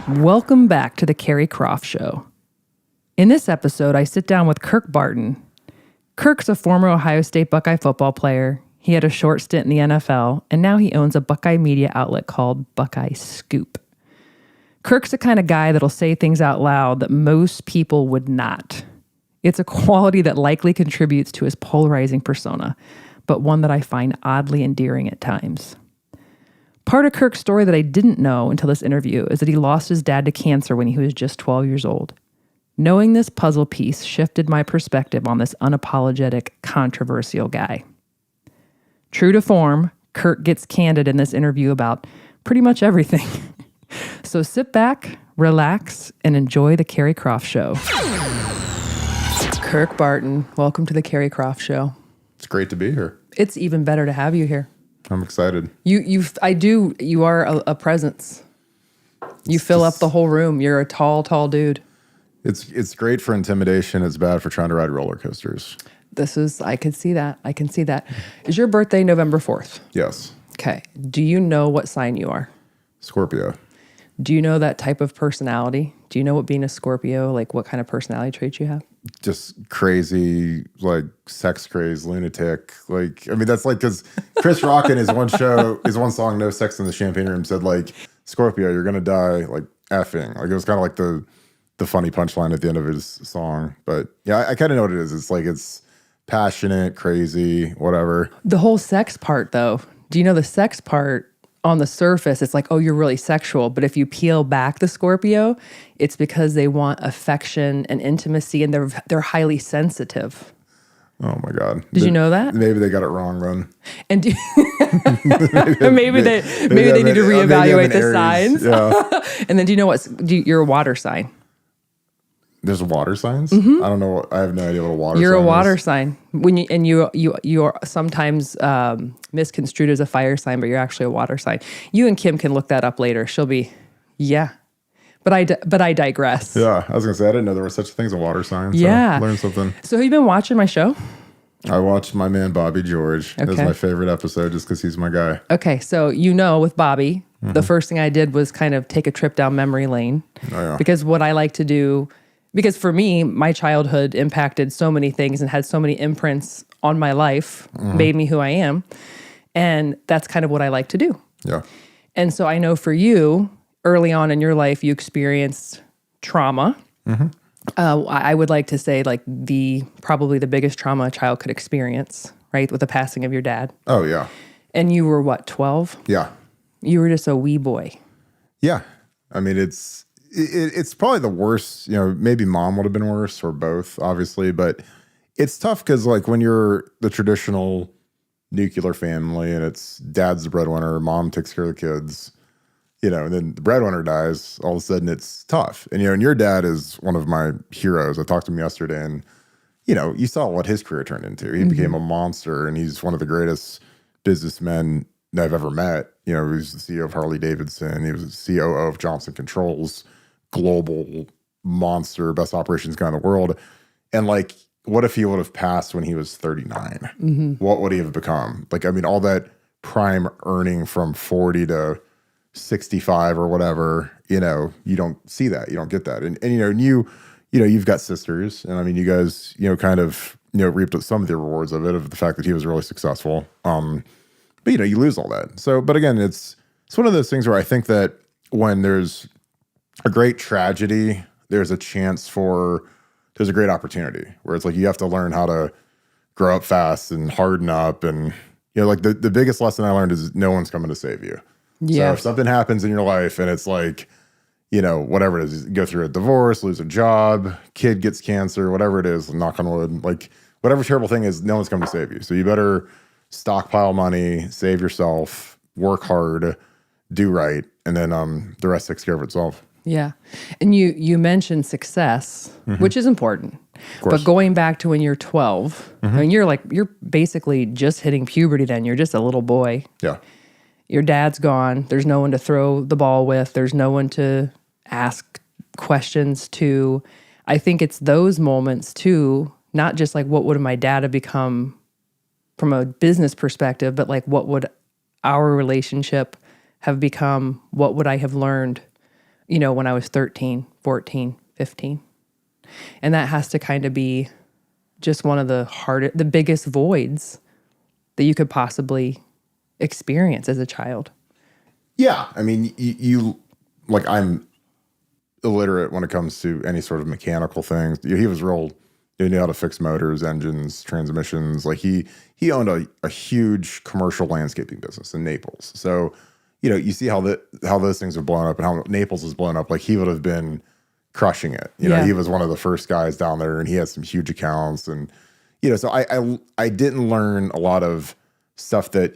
Welcome back to the Keri Croft Show. In this episode, I sit down with Kirk Barton. Kirk's a former Ohio State Buckeye football player. He had a short stint in the NFL, and now he owns a Buckeye media outlet called Buckeye Scoop. Kirk's the kind of guy that'll say things out loud that most people would not. It's a quality that likely contributes to his polarizing persona, but one that I find oddly endearing at times. Part of Kirk's story that I didn't know until this interview is that he lost his dad to cancer when he was just 12 years old. Knowing this puzzle piece shifted my perspective on this unapologetic, controversial guy. True to form, Kirk gets candid in this interview about pretty much everything. So sit back, relax, and enjoy the Keri Croft Show. Kirk Barton, welcome to the Keri Croft Show. It's great to be here. It's even better to have you here. I'm excited. You are a presence. You fill up the whole room. You're a tall dude. It's great for intimidation. It's bad for trying to ride roller coasters. I can see that. Is your birthday November 4th? Yes. Okay. Do you know what sign you are? Scorpio. Do you know that type of personality? Do you know what being a Scorpio, like what kind of personality traits you have? Just crazy, like sex crazed lunatic. Like, I mean, that's like, because Chris Rock in his one song, No Sex in the Champagne Room, said like, Scorpio, you're going to die like effing. Like, it was kind of like the funny punchline at the end of his song. But yeah, I kind of know what it is. It's like, it's passionate, crazy, whatever. The whole sex part though, do you know the sex part? On the surface, it's like, oh, you're really sexual. But if you peel back the Scorpio, it's because they want affection and intimacy, and they're highly sensitive. Oh my God! Did you know that? Maybe they got it wrong then. And maybe they need to reevaluate the signs. Yeah. And then do you know you're a water sign? There's water signs? Mm-hmm. I don't know. I have no idea what a water sign is. You're a water sign. You are sometimes misconstrued as a fire sign, but you're actually a water sign. You and Kim can look that up later. She'll be, yeah. But I digress. Yeah, I was going to say, I didn't know there were such things as a water sign. So yeah. Learned something. So have you been watching my show? I watched my man Bobby George. Okay. That's my favorite episode just because he's my guy. Okay, so with Bobby, the first thing I did was kind of take a trip down memory lane. Oh, yeah. Because what I like to do... Because for me, my childhood impacted so many things and had so many imprints on my life, made me who I am. And that's kind of what I like to do. Yeah. And so I know for you, early on in your life, you experienced trauma. Mm-hmm. I would like to say like probably the biggest trauma a child could experience, right? With the passing of your dad. Oh, yeah. And you were what, 12? Yeah. You were just a wee boy. Yeah. I mean, it's probably the worst, maybe mom would have been worse or both, obviously, but it's tough because like when you're the traditional nuclear family and it's dad's the breadwinner, mom takes care of the kids, and then the breadwinner dies, all of a sudden it's tough. And, and your dad is one of my heroes. I talked to him yesterday and, you saw what his career turned into. He became a monster and he's one of the greatest businessmen I've ever met. He was the CEO of Harley Davidson. He was the COO of Johnson Controls. Global monster, best operations guy in the world. And like, what if he would have passed when he was 39? Mm-hmm. What would he have become? Like, I mean, all that prime earning from 40 to 65 or whatever, you don't see that. You don't get that. And you've got sisters. And I mean, you guys, kind of, reaped some of the rewards of it, of the fact that he was really successful. But, you lose all that. So, but again, it's one of those things where I think that when there's a great tragedy, there's a great opportunity where it's like you have to learn how to grow up fast and harden up. And, like the biggest lesson I learned is no one's coming to save you. Yeah. So if something happens in your life and it's like, whatever it is, you go through a divorce, lose a job, kid gets cancer, whatever it is, knock on wood, like whatever terrible thing is, no one's coming to save you. So you better stockpile money, save yourself, work hard, do right. And then the rest takes care of itself. Yeah. And you mentioned success, which is important. But going back to when you're 12, I mean, you're basically just hitting puberty then. You're just a little boy. Yeah. Your dad's gone. There's no one to throw the ball with. There's no one to ask questions to. I think it's those moments too, not just like what would my dad have become from a business perspective, but like what would our relationship have become? What would I have learned when I was 13, 14, 15. And that has to kind of be just one of the biggest voids that you could possibly experience as a child. Yeah. I mean, you like, I'm illiterate when it comes to any sort of mechanical things. He was real, he knew how to fix motors, engines, transmissions. Like he owned a huge commercial landscaping business in Naples. So, you see how those things have blown up and how Naples has blown up. Like he would have been crushing it. You know, he was one of the first guys down there, and he had some huge accounts. And so I didn't learn a lot of stuff that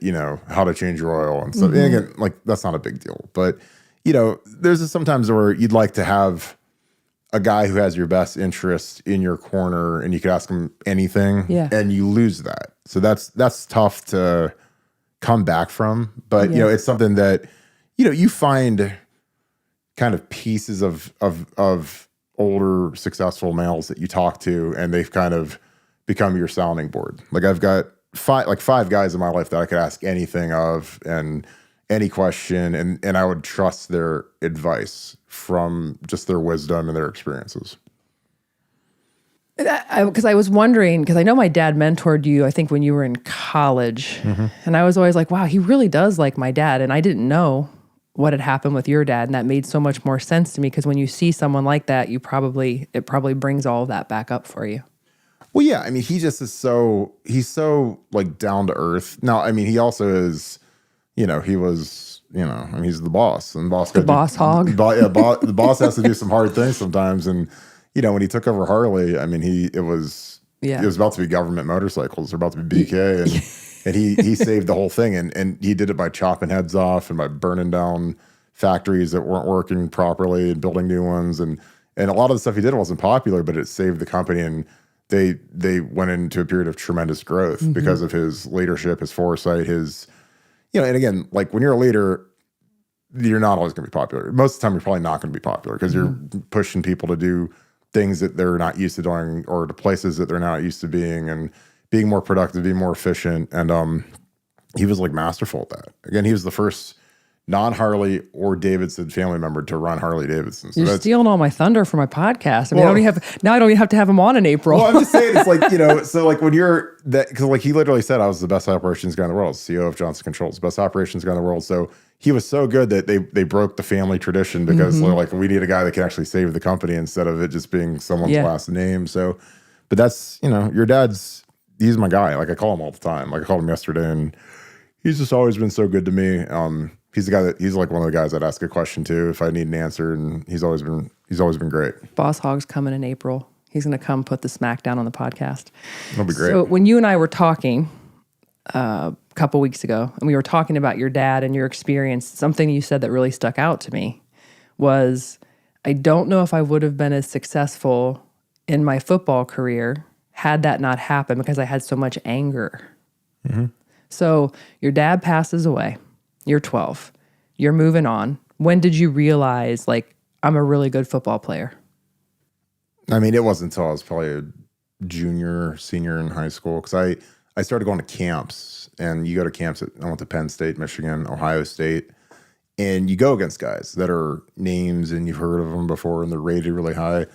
how to change your oil and stuff. And again, like that's not a big deal. But there's sometimes where you'd like to have a guy who has your best interest in your corner, and you could ask him anything, and you lose that. So that's tough to come back from. But it's something that you find kind of pieces of older successful males that you talk to, and they've kind of become your sounding board. Like I've got five guys in my life that I could ask anything of and any question, and I would trust their advice from just their wisdom and their experiences. Because I was wondering, because I know my dad mentored you, I think when you were in college, and I was always like, wow, he really does like my dad. And I didn't know what had happened with your dad. And that made so much more sense to me, because when you see someone like that, it probably brings all of that back up for you. Well, yeah, I mean, he just is he's so like down to earth. Now, I mean, he also is, he was, I mean, he's the boss, and the boss hog. The boss has to do some hard things sometimes. And, when he took over Harley, I mean, it was about to be government motorcycles. They're about to be BK. And he saved the whole thing. And he did it by chopping heads off and by burning down factories that weren't working properly and building new ones. And a lot of the stuff he did wasn't popular, but it saved the company. And they went into a period of tremendous growth because of his leadership, his foresight, his, and again, like when you're a leader, you're not always going to be popular. Most of the time, you're probably not going to be popular because you're pushing people to do things that they're not used to doing, or to places that they're not used to being, and being more productive, being more efficient. And he was like masterful at that. Again, he was the first non-Harley or Davidson family member to run Harley Davidson. So you're stealing all my thunder for my podcast. I mean, I don't even have to have him on in April. Well, I'm just saying, it's like, so like when you're that, because like he literally said, I was the best operations guy in the world, CEO of Johnson Controls, best operations guy in the world. So he was so good that they broke the family tradition, because they're like, we need a guy that can actually save the company instead of it just being someone's last name. So, but that's, your dad's, he's my guy. Like I call him all the time. Like I called him yesterday, and he's just always been so good to me. He's the guy he's like one of the guys I'd ask a question to if I need an answer, and he's always been great. Boss Hog's coming in April. He's going to come put the smack down on the podcast. That'll be great. So when you and I were talking a couple weeks ago, and we were talking about your dad and your experience, something you said that really stuck out to me was, I don't know if I would have been as successful in my football career had that not happened, because I had so much anger. So your dad passes away. You're 12. You're moving on. When did you realize, like, I'm a really good football player? I mean, it wasn't until I was probably a junior, senior in high school, because I started going to camps, and you go to camps I went to Penn State, Michigan, Ohio State, and you go against guys that are names and you've heard of them before, and they're rated really high,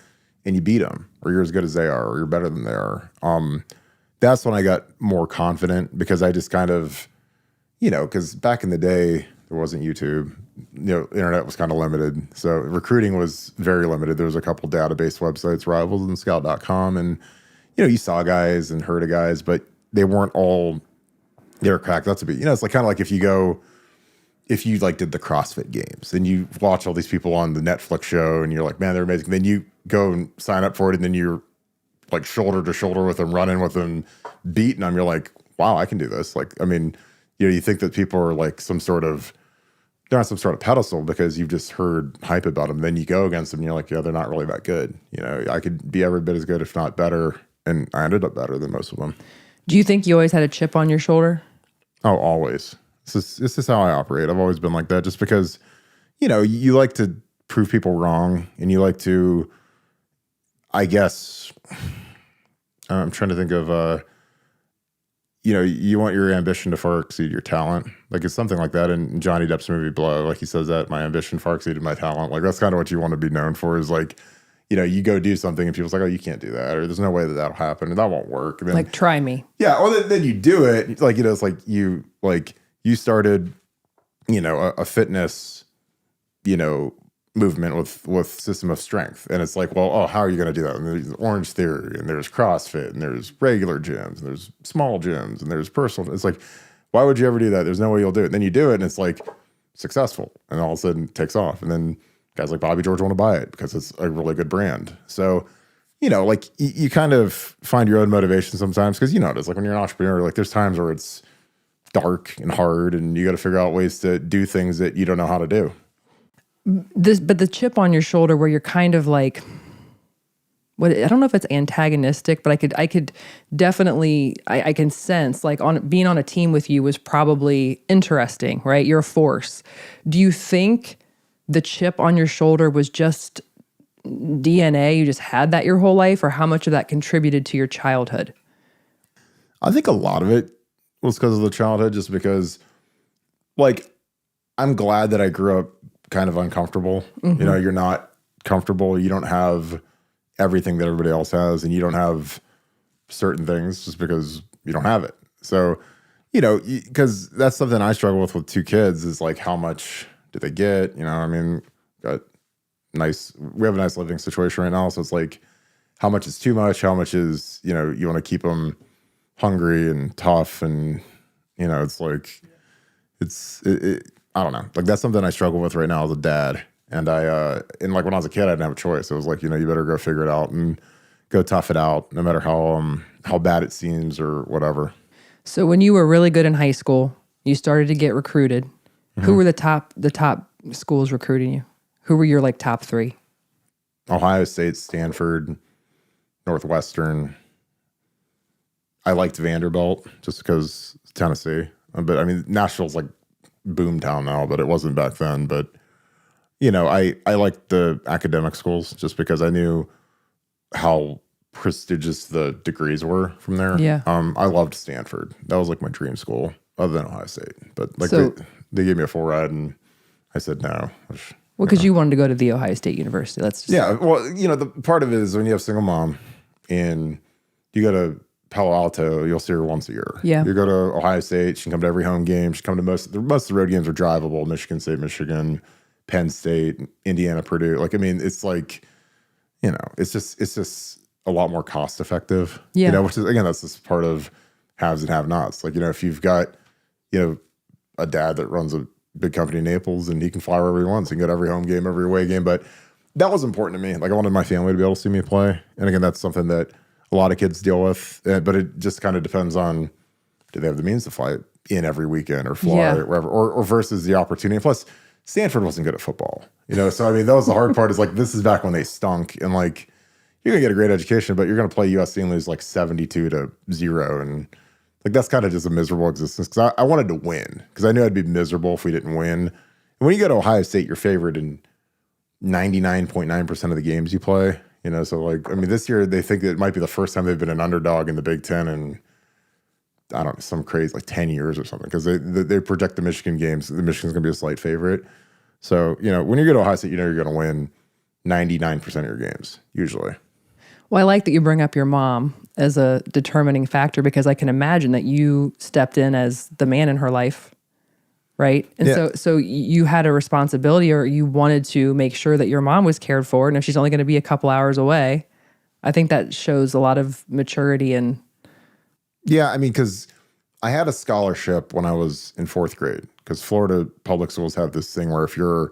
and you beat them, or you're as good as they are, or you're better than they are. That's when I got more confident, because I just kind of, because back in the day, there wasn't YouTube, internet was kind of limited. So recruiting was very limited. There was a couple database websites, Rivals and Scout.com. And, you saw guys and heard of guys, but they weren't all, they were cracked. That's a bit, it's like kind of like if you like did the CrossFit games and you watch all these people on the Netflix show and you're like, man, they're amazing. Then you go and sign up for it, and then you're like shoulder to shoulder with them, running with them, beating them. You're like, wow, I can do this. Like, I mean, you think that people are like they're on some sort of pedestal because you've just heard hype about them. Then you go against them and you're like, yeah, they're not really that good. I could be every bit as good, if not better. And I ended up better than most of them. Do you think you always had a chip on your shoulder? Oh, always. This is how I operate. I've always been like that, just because, you like to prove people wrong, and you like to, I guess, I'm trying to think of, you want your ambition to far exceed your talent. Like, it's something like that in Johnny Depp's movie Blow. Like, he says that my ambition far exceeded my talent. Like, that's kind of what you want to be known for, is like, you go do something and people's like, oh, you can't do that, or there's no way that that'll happen, and that won't work. And then, like, try me. Yeah, or then you do it. Like, it's like you started, a fitness, movement with System of Strength, and it's like, well, oh, how are you going to do that? And there's Orange Theory, and there's CrossFit, and there's regular gyms, and there's small gyms, and there's personal. It's like, why would you ever do that? There's no way you'll do it. And then you do it, and it's like successful, and all of a sudden it takes off, and then guys like Bobby George want to buy it because it's a really good brand. So, like, you kind of find your own motivation sometimes, because it's like when you're an entrepreneur, like, there's times where it's dark and hard, and you got to figure out ways to do things that you don't know how to do. But the chip on your shoulder, where you're kind of like, I don't know if it's antagonistic, but I could definitely, I can sense, like, being on a team with you was probably interesting, right? You're a force. Do you think the chip on your shoulder was just DNA? You just had that your whole life, or how much of that contributed to your childhood? I think a lot of it was because of the childhood, just because, like, I'm glad that I grew up kind of uncomfortable. Mm-hmm. You're not comfortable. You don't have everything that everybody else has, and you don't have certain things just because you don't have it. So, because that's something I struggle with two kids, is like, how much do they get? We have a nice living situation right now. So it's like, how much is too much? How much is, you want to keep them hungry and tough, and, it's like, I don't know. Like, that's something I struggle with right now as a dad. And when I was a kid, I didn't have a choice. It was like, you better go figure it out and go tough it out, no matter how bad it seems or whatever. So when you were really good in high school, you started to get recruited. Mm-hmm. Who were the top schools recruiting you? Who were your, like, top three? Ohio State, Stanford, Northwestern. I liked Vanderbilt just because Tennessee. But Nashville's like boomtown now, but it wasn't back then. But I liked the academic schools just because I knew how prestigious the degrees were from there. Yeah. I loved Stanford. That was like my dream school, other than Ohio State. But like, they gave me a full ride, and I said no. Well, because you wanted to go to the Ohio State University. That's just... Yeah. Well, the part of it is when you have a single mom and you go to Palo Alto, you'll see her once a year. Yeah. You go to Ohio State, she can come to every home game. She can come to most of the road games are drivable. Michigan State, Michigan, Penn State, Indiana, Purdue. Like, it's like, it's just a lot more cost effective. Yeah. Which is, again, that's just part of haves and have nots. Like, if you've got, a dad that runs a big company in Naples, and he can fly wherever he wants, he can go to every home game, every away game. But that was important to me. Like, I wanted my family to be able to see me play. And again, that's something that a lot of kids deal with, but it just kind of depends on, do they have the means to fly in every weekend or fly wherever, or versus the opportunity. Plus, Stanford wasn't good at football, so that was the hard part, is like, this is back when they stunk, and like, you're gonna get a great education, but you're gonna play USC and lose like 72-0, and like, that's kind of just a miserable existence, because I wanted to win, because I knew I'd be miserable if we didn't win. And when you go to Ohio State, you're favored in 99.9% of the games you play. So like, this year they think that it might be the first time they've been an underdog in the Big Ten in, I don't know, some crazy, like 10 years or something, because they project the Michigan games. The Michigan's going to be a slight favorite. So, when you go to Ohio State, you're going to win 99% of your games, usually. Well, I like that you bring up your mom as a determining factor, because I can imagine that you stepped in as the man in her life. Right. And so you had a responsibility, or you wanted to make sure that your mom was cared for. And if she's only going to be a couple hours away, I think that shows a lot of maturity. And yeah, because I had a scholarship when I was in 4th grade, because Florida public schools have this thing where if you're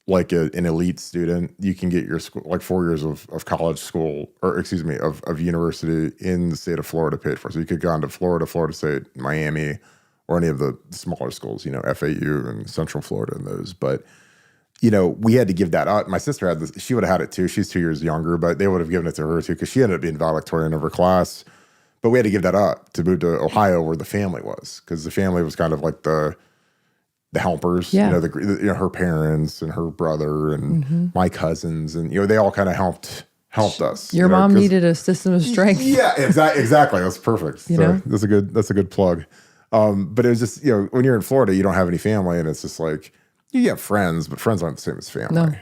like an elite student, you can get your school, like 4 years of college school, or excuse me, of university in the state of Florida paid for. So you could go on to Florida State, Miami, or any of the smaller schools, FAU and Central Florida and those. But, we had to give that up. My sister had this. She would have had it too. She's 2 years younger, but they would have given it to her too, because she ended up being valedictorian of her class. But we had to give that up to move to Ohio, where the family was, because the family was kind of like the helpers, her parents and her brother and my cousins, and they all kind of helped helped us. Your mom needed a system of strength. Yeah, exactly. That's perfect. That's a good plug. But it was just, when you're in Florida, you don't have any family, and it's just like you have friends, but friends aren't the same as family,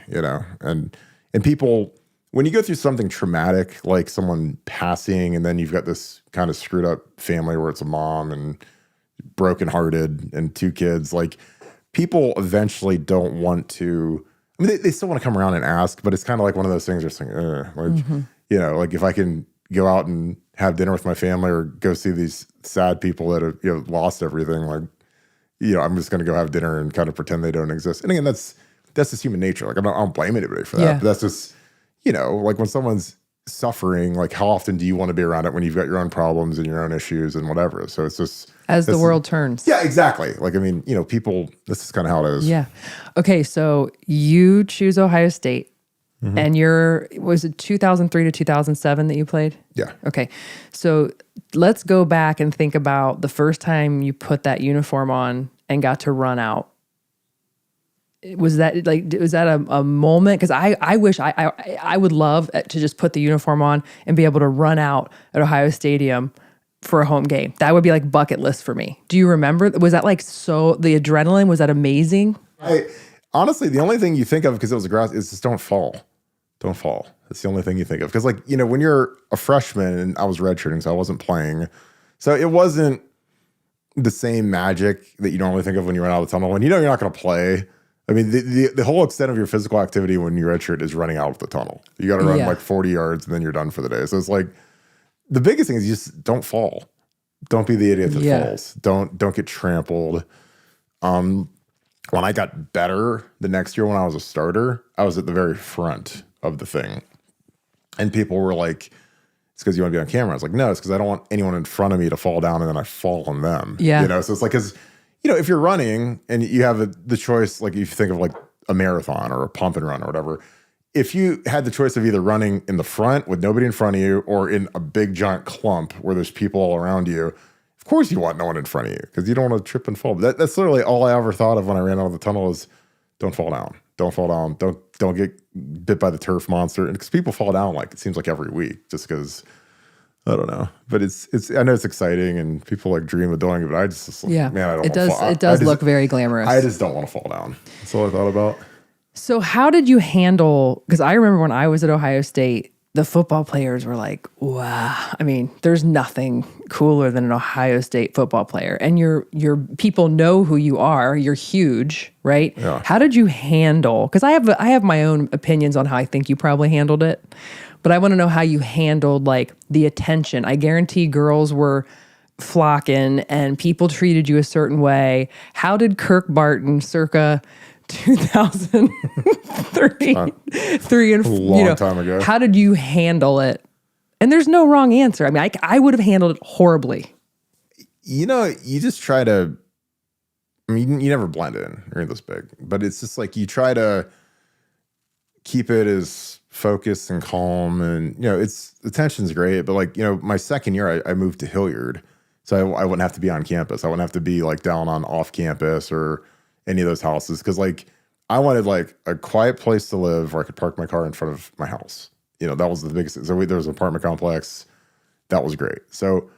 and people, when you go through something traumatic, like someone passing, and then you've got this kind of screwed up family where it's a mom and brokenhearted and 2 kids, like people eventually don't want to, I mean, they still want to come around and ask, but it's kind of like one of those things just like, like if I can go out and have dinner with my family or go see these sad people that have lost everything, like, I'm just going to go have dinner and kind of pretend they don't exist. And again, that's just human nature. Like I don't blame anybody for that. Yeah. But that's just, like when someone's suffering, like how often do you want to be around it when you've got your own problems and your own issues and whatever? So it's just as the world turns. Yeah, exactly. Like, I mean, people, this is kind of how it is. Yeah. Okay. So you choose Ohio State. And was it 2003 to 2007 that you played? Yeah. Okay. So let's go back and think about the first time you put that uniform on and got to run out. Was that a moment? Because I wish I would love to just put the uniform on and be able to run out at Ohio Stadium for a home game. That would be like bucket list for me. Do you remember? Was that like the adrenaline? Was that amazing? Honestly, the only thing you think of, because it was a grass, is just don't fall. Don't fall. That's the only thing you think of. Because when you're a freshman, and I was redshirting, so I wasn't playing. So it wasn't the same magic that you normally think of when you run out of the tunnel. When you're not going to play. I mean, the whole extent of your physical activity when you redshirt is running out of the tunnel. You got to run like 40 yards and then you're done for the day. So it's like, the biggest thing is you just don't fall. Don't be the idiot that falls. Don't get trampled. When I got better the next year when I was a starter, I was at the very front of the thing. And people were like, it's because you want to be on camera. I was like, no, it's because I don't want anyone in front of me to fall down and then I fall on them. Yeah. So it's like, because, if you're running and you have the choice, like if you think of like a marathon or a pump and run or whatever, if you had the choice of either running in the front with nobody in front of you or in a big giant clump where there's people all around you, of course you want no one in front of you because you don't want to trip and fall. That's literally all I ever thought of when I ran out of the tunnel is don't fall down. Don't fall down. Don't get bit by the turf monster. And because people fall down it seems like every week just because, I don't know. But it's I know it's exciting and people dream of doing it, but I just man, I don't want to fall. It does look very glamorous. I just don't want to fall down. That's all I thought about. So how did you handle, because I remember when I was at Ohio State, the football players were like, wow. I mean, there's nothing cooler than an Ohio State football player. And your people know who you are. You're huge, right? Yeah. How did you handle, because I have my own opinions on how I think you probably handled it, but I want to know how you handled the attention. I guarantee girls were flocking and people treated you a certain way. How did Kirk Barton circa 2003 and long time ago. How did you handle it? And there's no wrong answer. I mean, I would have handled it horribly. You just try to, I mean, you never blend in. You're this big, but it's just you try to keep it as focused and calm, and the tension's great. But my second year, I moved to Hilliard, so I wouldn't have to be on campus. I wouldn't have to be down on off campus or any of those houses, because I wanted a quiet place to live where I could park my car in front of my house. That was the biggest. So there was an apartment complex. That was great. So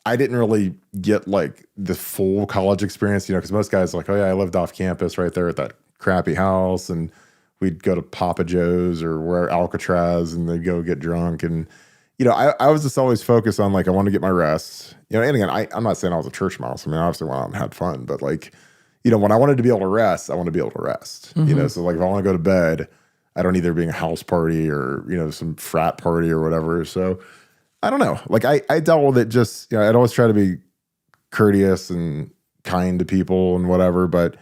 I didn't really get the full college experience, because most guys oh yeah, I lived off campus right there at that crappy house, and we'd go to Papa Joe's or where Alcatraz, and they'd go get drunk. And I was just always focused on I want to get my rest. And again, I'm not saying I was a church mouse. I mean, I obviously went out and had fun, but when I wanted to be able to rest, I want to be able to rest. Mm-hmm. So if I want to go to bed, I don't either being a house party or some frat party or whatever. So I don't know. I dealt with it just I'd always try to be courteous and kind to people and whatever. But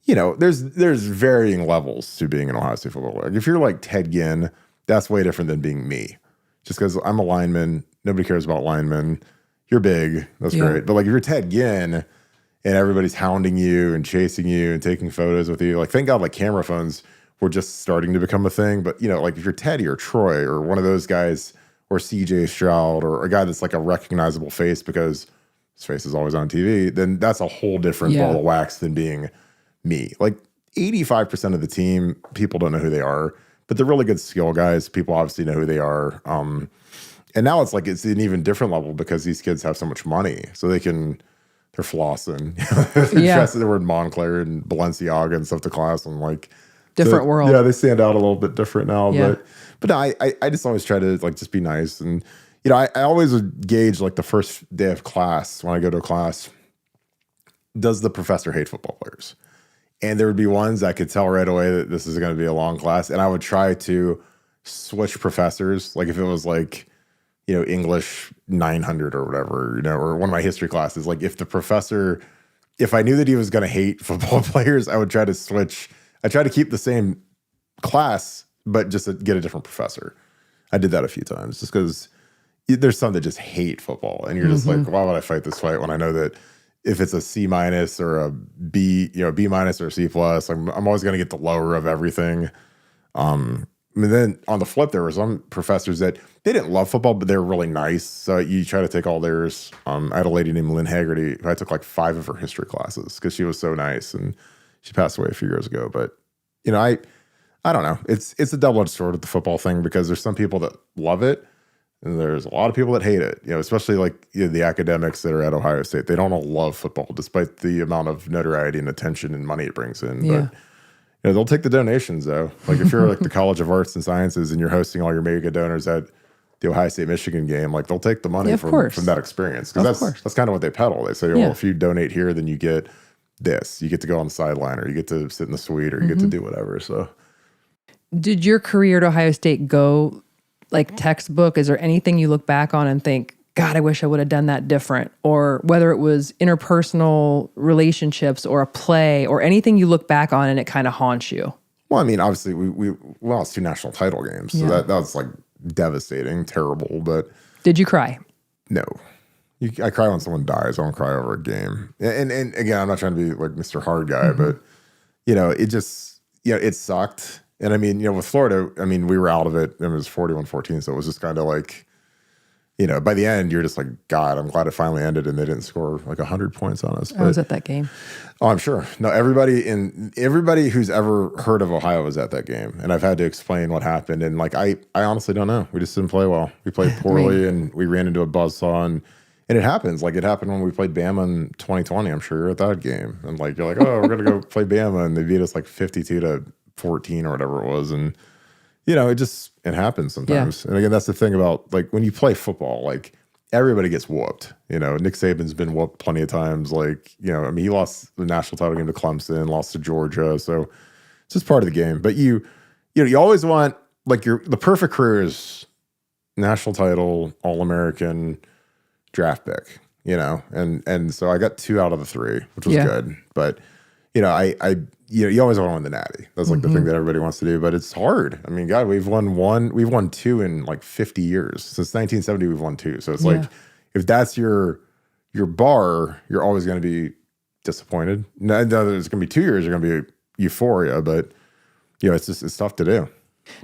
there's varying levels to being an Ohio State football player. If you're Ted Ginn, that's way different than being me. Just because I'm a lineman, nobody cares about linemen. You're big, that's great. But if you're Ted Ginn, and everybody's hounding you and chasing you and taking photos with you. Thank God, camera phones were just starting to become a thing. But, if you're Teddy or Troy or one of those guys or CJ Stroud or a guy that's a recognizable face because his face is always on TV, then that's a whole different ball of wax than being me. 85% of the team, people don't know who they are. but they're really good skill guys. People obviously know who they are. And now it's an even different level because these kids have so much money, so they're flossing. They're wearing Moncler and Balenciaga and stuff to class, and like different world. Yeah, they stand out a little bit different now. Yeah. But no, I just always try to like just be nice, and I always would gauge like the first day of class when I go to a class. Does the professor hate football players? And there would be ones I could tell right away that this is going to be a long class, and I would try to switch professors. Like if it was like, English 900 or whatever, or one of my history classes. Like if I knew that he was going to hate football players, I would try to switch. I try to keep the same class, but just to get a different professor. I did that a few times just because there's some that just hate football, and you're just like, why would I fight this fight when I know that if it's a C- or a B, B- or a C+, I'm always going to get the lower of everything. Then on the flip, there were some professors that they didn't love football, but they were really nice. So you try to take all theirs. I had a lady named Lynn Haggerty who I took like 5 of her history classes because she was so nice, and she passed away a few years ago. But I don't know. It's a double-edged sword with the football thing because there's some people that love it, and there's a lot of people that hate it. Especially like the academics that are at Ohio State. They don't all love football, despite the amount of notoriety and attention and money it brings in. Yeah. But they'll take the donations though. Like if you're like the College of Arts and Sciences and you're hosting all your mega donors at the Ohio State Michigan game, like they'll take the money from that experience because that's kind of what they peddle. They say, well, if you donate here, then you get this. You get to go on the sideline, or you get to sit in the suite, or you get to do whatever. So, did your career at Ohio State go like textbook? Is there anything you look back on and think, God, I wish I would have done that different? Or whether it was interpersonal relationships or a play or anything you look back on and it kind of haunts you? Well, I mean, obviously we lost 2 national title games. So that was like devastating, terrible. But did you cry? No. I cry when someone dies. I don't cry over a game. And again, I'm not trying to be like Mr. Hard Guy, but it just, it sucked. And I mean, with Florida, I mean, we were out of it. It was 41-14. So it was just kind of like, by the end, you're just like, God, I'm glad it finally ended and they didn't score like 100 points on us. I was at that game. Oh, I'm sure. No, everybody who's ever heard of Ohio was at that game. And I've had to explain what happened. And like, I honestly don't know. We just didn't play well. We played poorly and we ran into a buzzsaw. And it happens. Like it happened when we played Bama in 2020. I'm sure you're at that game. And like, you're like, oh, we're going to go play Bama. And they beat us like 52-14 or whatever it was. And it happens sometimes. Yeah. And again, that's the thing about like when you play football, like everybody gets whooped. Nick Saban's been whooped plenty of times. Like, I mean, he lost the national title game to Clemson, lost to Georgia. So it's just part of the game. But you always want like the perfect career is national title, All-American, draft pick, and so I got 2 out of the 3, which was good. But you always want to win the Natty. That's like the thing that everybody wants to do, but it's hard. I mean, God, we've won 2 in like 50 years. Since 1970, we've won 2. So it's like, if that's your bar, you're always going to be disappointed. Now, there's going to be 2 years, you're going to be euphoria, but it's tough to do.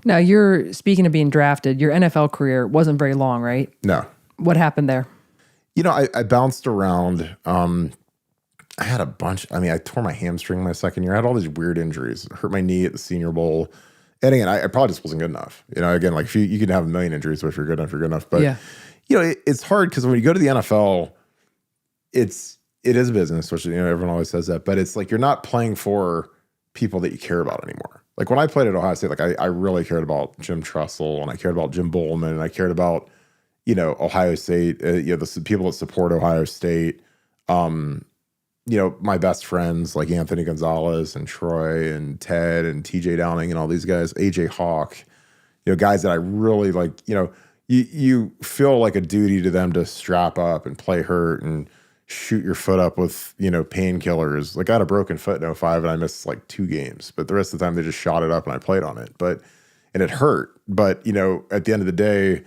Now, you're speaking of being drafted, your NFL career wasn't very long, right? No. What happened there? I bounced around. I had a bunch. I mean, I tore my hamstring my second year. I had all these weird injuries. I hurt my knee at the Senior Bowl. And again, I probably just wasn't good enough. Again, like if you can have a million injuries, but if you're good enough, you're good enough. But, it's hard because when you go to the NFL, it is a business, which, everyone always says that. But it's like you're not playing for people that you care about anymore. Like when I played at Ohio State, like I really cared about Jim Tressel and I cared about Jim Bowman and I cared about, Ohio State, the people that support Ohio State. My best friends like Anthony Gonzalez and Troy and Ted and TJ Downing and all these guys, AJ Hawk, guys that I really like, you feel like a duty to them to strap up and play hurt and shoot your foot up with, painkillers. Like I had a broken foot in 05 and I missed like 2 games, but the rest of the time they just shot it up and I played on it. And it hurt. But, at the end of the day,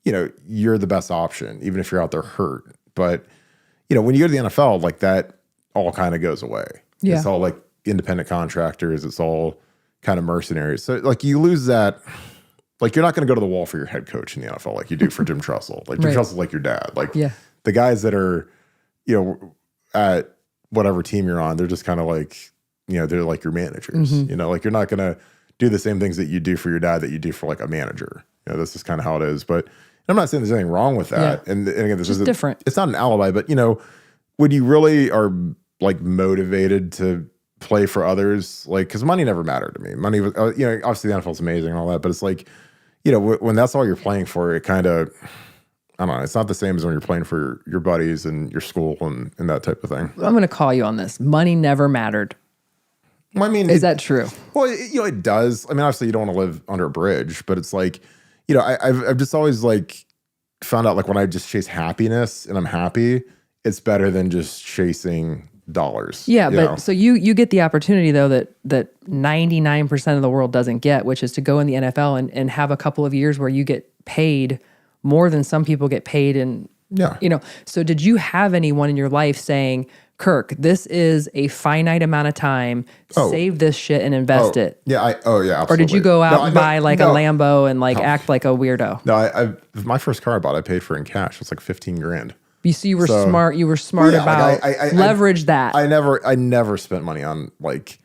you're the best option, even if you're out there hurt. But, when you go to the NFL, like that all kind of goes away. Yeah. It's all like independent contractors. It's all kind of mercenaries. So like you lose that, like you're not going to go to the wall for your head coach in the NFL like you do for Jim Tressel. Like Jim Tressel's like your dad. Like the guys that are, at whatever team you're on, they're just kind of like, they're like your managers. Like you're not going to do the same things that you do for your dad that you do for like a manager. You know, this is kind of how it is. But I'm not saying there's anything wrong with that. Yeah. And again, this is different. It's not an alibi, but you know, when you really are like motivated to play for others, like, because money never mattered to me. Money was, you know, obviously the NFL is amazing and all that, but it's like, you know, when that's all you're playing for, it kind of, I don't know, it's not the same as when you're playing for your buddies and your school and that type of thing. I'm going to call you on this. Money never mattered. Well, I mean, is that true? Well, you know, it does. I mean, obviously you don't want to live under a bridge, but it's like, you know, I've just always like found out like when I just chase happiness and I'm happy, it's better than just chasing dollars. Yeah, but so you get the opportunity though that 99% of the world doesn't get, which is to go in the NFL and have a couple of years where you get paid more than some people get paid. And you know, so did you have anyone in your life saying, Kirk, this is a finite amount of time, save this shit and invest it? Yeah, absolutely. Or did you go out and buy like a Lambo and like act like a weirdo? No, my first car I bought, I paid for in cash. It's like 15 grand. You were smart. You were smart about leverage that. I never spent money on like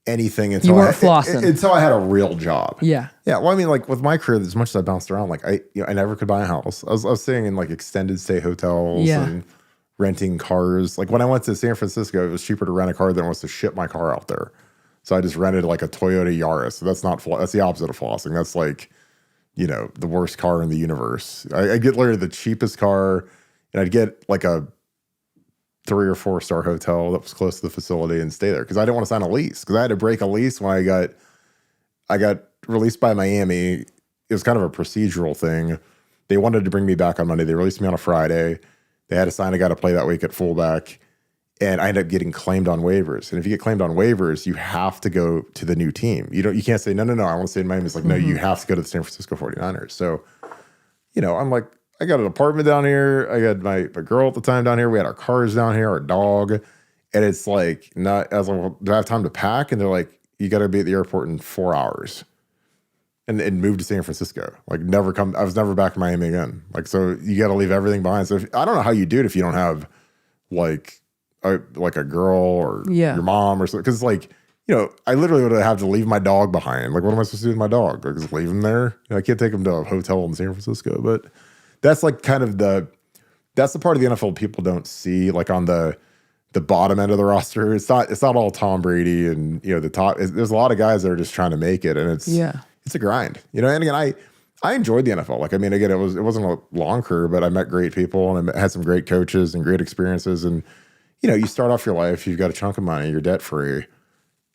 anything until you weren't flossing until I had a real job. Yeah. Well, I mean, like with my career, as much as I bounced around, like I never could buy a house. I was staying in like extended stay hotels and renting cars. Like when I went to San Francisco, it was cheaper to rent a car than it was to ship my car out there. So I just rented like a Toyota Yaris. So that's the opposite of flossing. That's like, you know, the worst car in the universe. I get literally the cheapest car. And I'd get like a 3 or 4 star hotel that was close to the facility and stay there because I didn't want to sign a lease because I had to break a lease when I got released by Miami. It was kind of a procedural thing. They wanted to bring me back on Monday. They released me on a Friday. They had to sign a guy to play that week at fullback, and I ended up getting claimed on waivers. And if you get claimed on waivers, you have to go to the new team. You can't say no. I want to stay in Miami. It's like no, you have to go to the San Francisco 49ers. So, you know, I'm like, I got an apartment down here. I got my girl at the time down here. We had our cars down here, our dog. And it's like, I was like, well, do I have time to pack? And they're like, you got to be at the airport in 4 hours. And move to San Francisco. Like I was never back in Miami again. Like, so you got to leave everything behind. So I don't know how you do it if you don't have like a girl or your mom or something. Because like, you know, I literally would have to leave my dog behind. Like, what am I supposed to do with my dog? Like, just leave him there? You know, I can't take him to a hotel in San Francisco, but that's like kind of that's the part of the NFL people don't see, like on the bottom end of the roster. It's not all Tom Brady and, you know, the top. There's a lot of guys that are just trying to make it, and it's a grind, you know. And again, I enjoyed the NFL. Like, I mean, again, it wasn't a long career, but I met great people and I had some great coaches and great experiences. And, you know, you start off your life, you've got a chunk of money, you're debt free.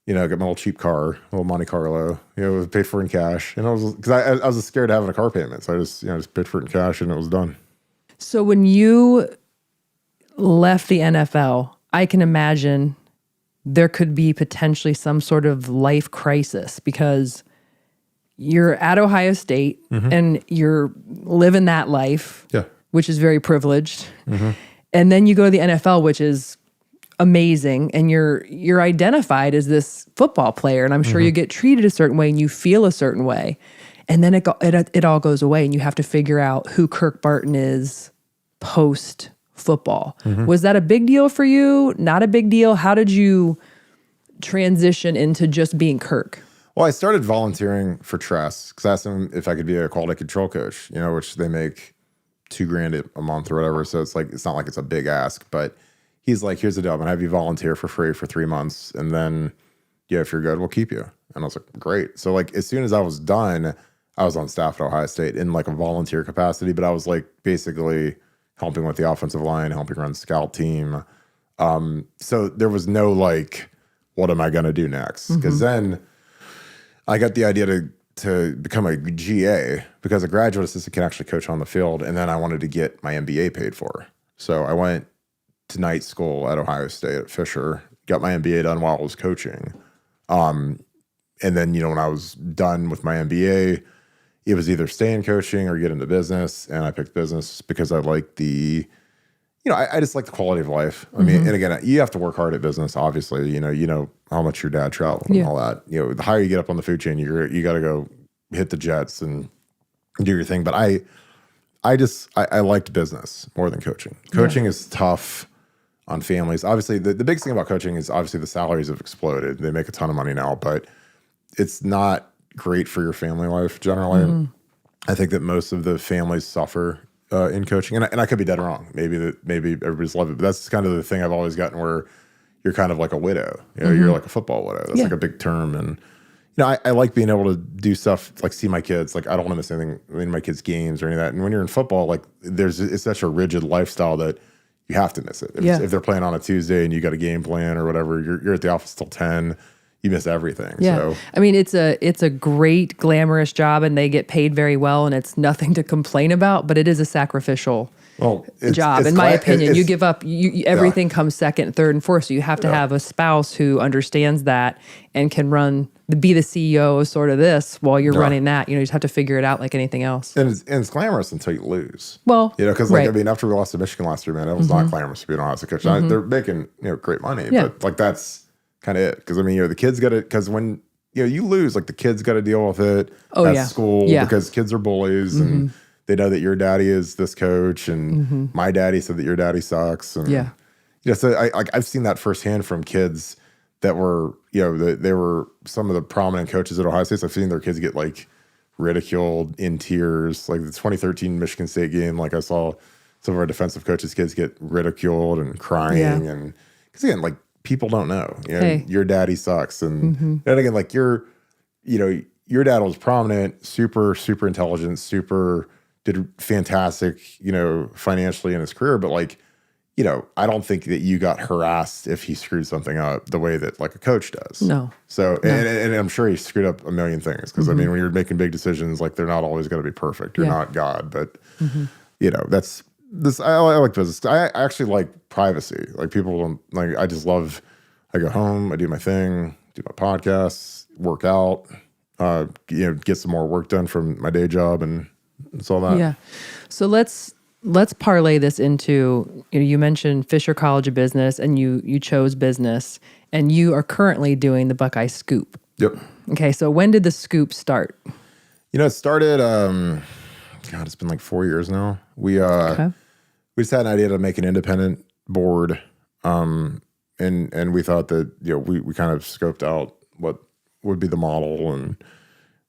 You know, got my little cheap car, a little Monte Carlo, you know, it was paid for in cash. And I was scared of having a car payment. So I just paid for it in cash and it was done. So when you left the NFL, I can imagine there could be potentially some sort of life crisis because you're at Ohio State and you're living that life, which is very privileged. And then you go to the NFL, which is amazing, and you're identified as this football player, and I'm sure you get treated a certain way and you feel a certain way, and then it all goes away and you have to figure out who Kirk Barton is post football. Was that a big deal for you? Not a big deal? How did you transition into just being Kirk? Well, I started volunteering for Tress because I asked him if I could be a quality control coach, you know, which they make $2,000 a month or whatever. So it's not like it's a big ask, but he's like, here's the deal. I'm going to have you volunteer for free for 3 months. And then, if you're good, we'll keep you. And I was like, great. So like, as soon as I was done, I was on staff at Ohio State in like a volunteer capacity, but I was like basically helping with the offensive line, helping run the scout team. So there was no like, what am I going to do next? Because then I got the idea to become a GA because a graduate assistant can actually coach on the field. And then I wanted to get my MBA paid for. So I went to night school at Ohio State at Fisher, got my MBA done while I was coaching. And then, you know, when I was done with my MBA, it was either stay in coaching or get into business. And I picked business because I like I just like the quality of life. I mean, and again, you have to work hard at business, obviously. You know how much your dad traveled and all that. You know, the higher you get up on the food chain, you got to go hit the jets and do your thing. But I liked business more than coaching. Coaching is tough on families. Obviously, the biggest thing about coaching is obviously the salaries have exploded. They make a ton of money now, but it's not great for your family life generally. I think that most of the families suffer in coaching, and I could be dead wrong. Maybe everybody's loved it, but that's kind of the thing I've always gotten, where you're kind of like a widow. You're like a football widow. That's like a big term, and I like being able to do stuff like see my kids. Like I don't want to miss anything in my kids' games or any of that. And when you're in football, like it's such a rigid lifestyle that you have to miss it. If they're playing on a Tuesday and you got a game plan or whatever, you're at the office till 10. You miss everything. Yeah. So I mean, it's a great glamorous job, and they get paid very well, and it's nothing to complain about, but it is a sacrificial job. In my opinion, you give up, everything comes second, third, and fourth. So you have to have a spouse who understands that and can be the CEO of sort of this while you're running that. You just have to figure it out like anything else. And it's glamorous until you lose. Well, because I mean, after we lost to Michigan last year, man, it was not glamorous to be an Ohio State coach. They're making great money, but like that's kind of it. Because I mean, the kids got it. Because when you lose, like the kids got to deal with it at school because kids are bullies and they know that your daddy is this coach and my daddy said that your daddy sucks. And so I've seen that firsthand from kids that were they were some of the prominent coaches at Ohio State. So I've seen their kids get like ridiculed in tears. Like the 2013 Michigan State game, like I saw some of our defensive coaches' kids get ridiculed and crying, and because again, like people don't know, your daddy sucks, and again, like your dad was prominent, super intelligent, did fantastic, financially in his career, but like, I don't think that you got harassed if he screwed something up the way that like a coach does. No. So, and I'm sure he screwed up a million things because I mean, when you're making big decisions, like they're not always going to be perfect. You're not God, but that's this. I like business. I actually like privacy. Like people don't like. I just love. I go home. I do my thing. Do my podcasts. Work out. Get some more work done from my day job, and it's all that. Yeah. So let's parlay this into, you mentioned Fisher College of Business, and you chose business, and you are currently doing the Buckeye Scoop. Yep. Okay. So when did the Scoop start? It started, God, it's been like 4 years now. We just had an idea to make an independent board. And we thought that, we kind of scoped out what would be the model, and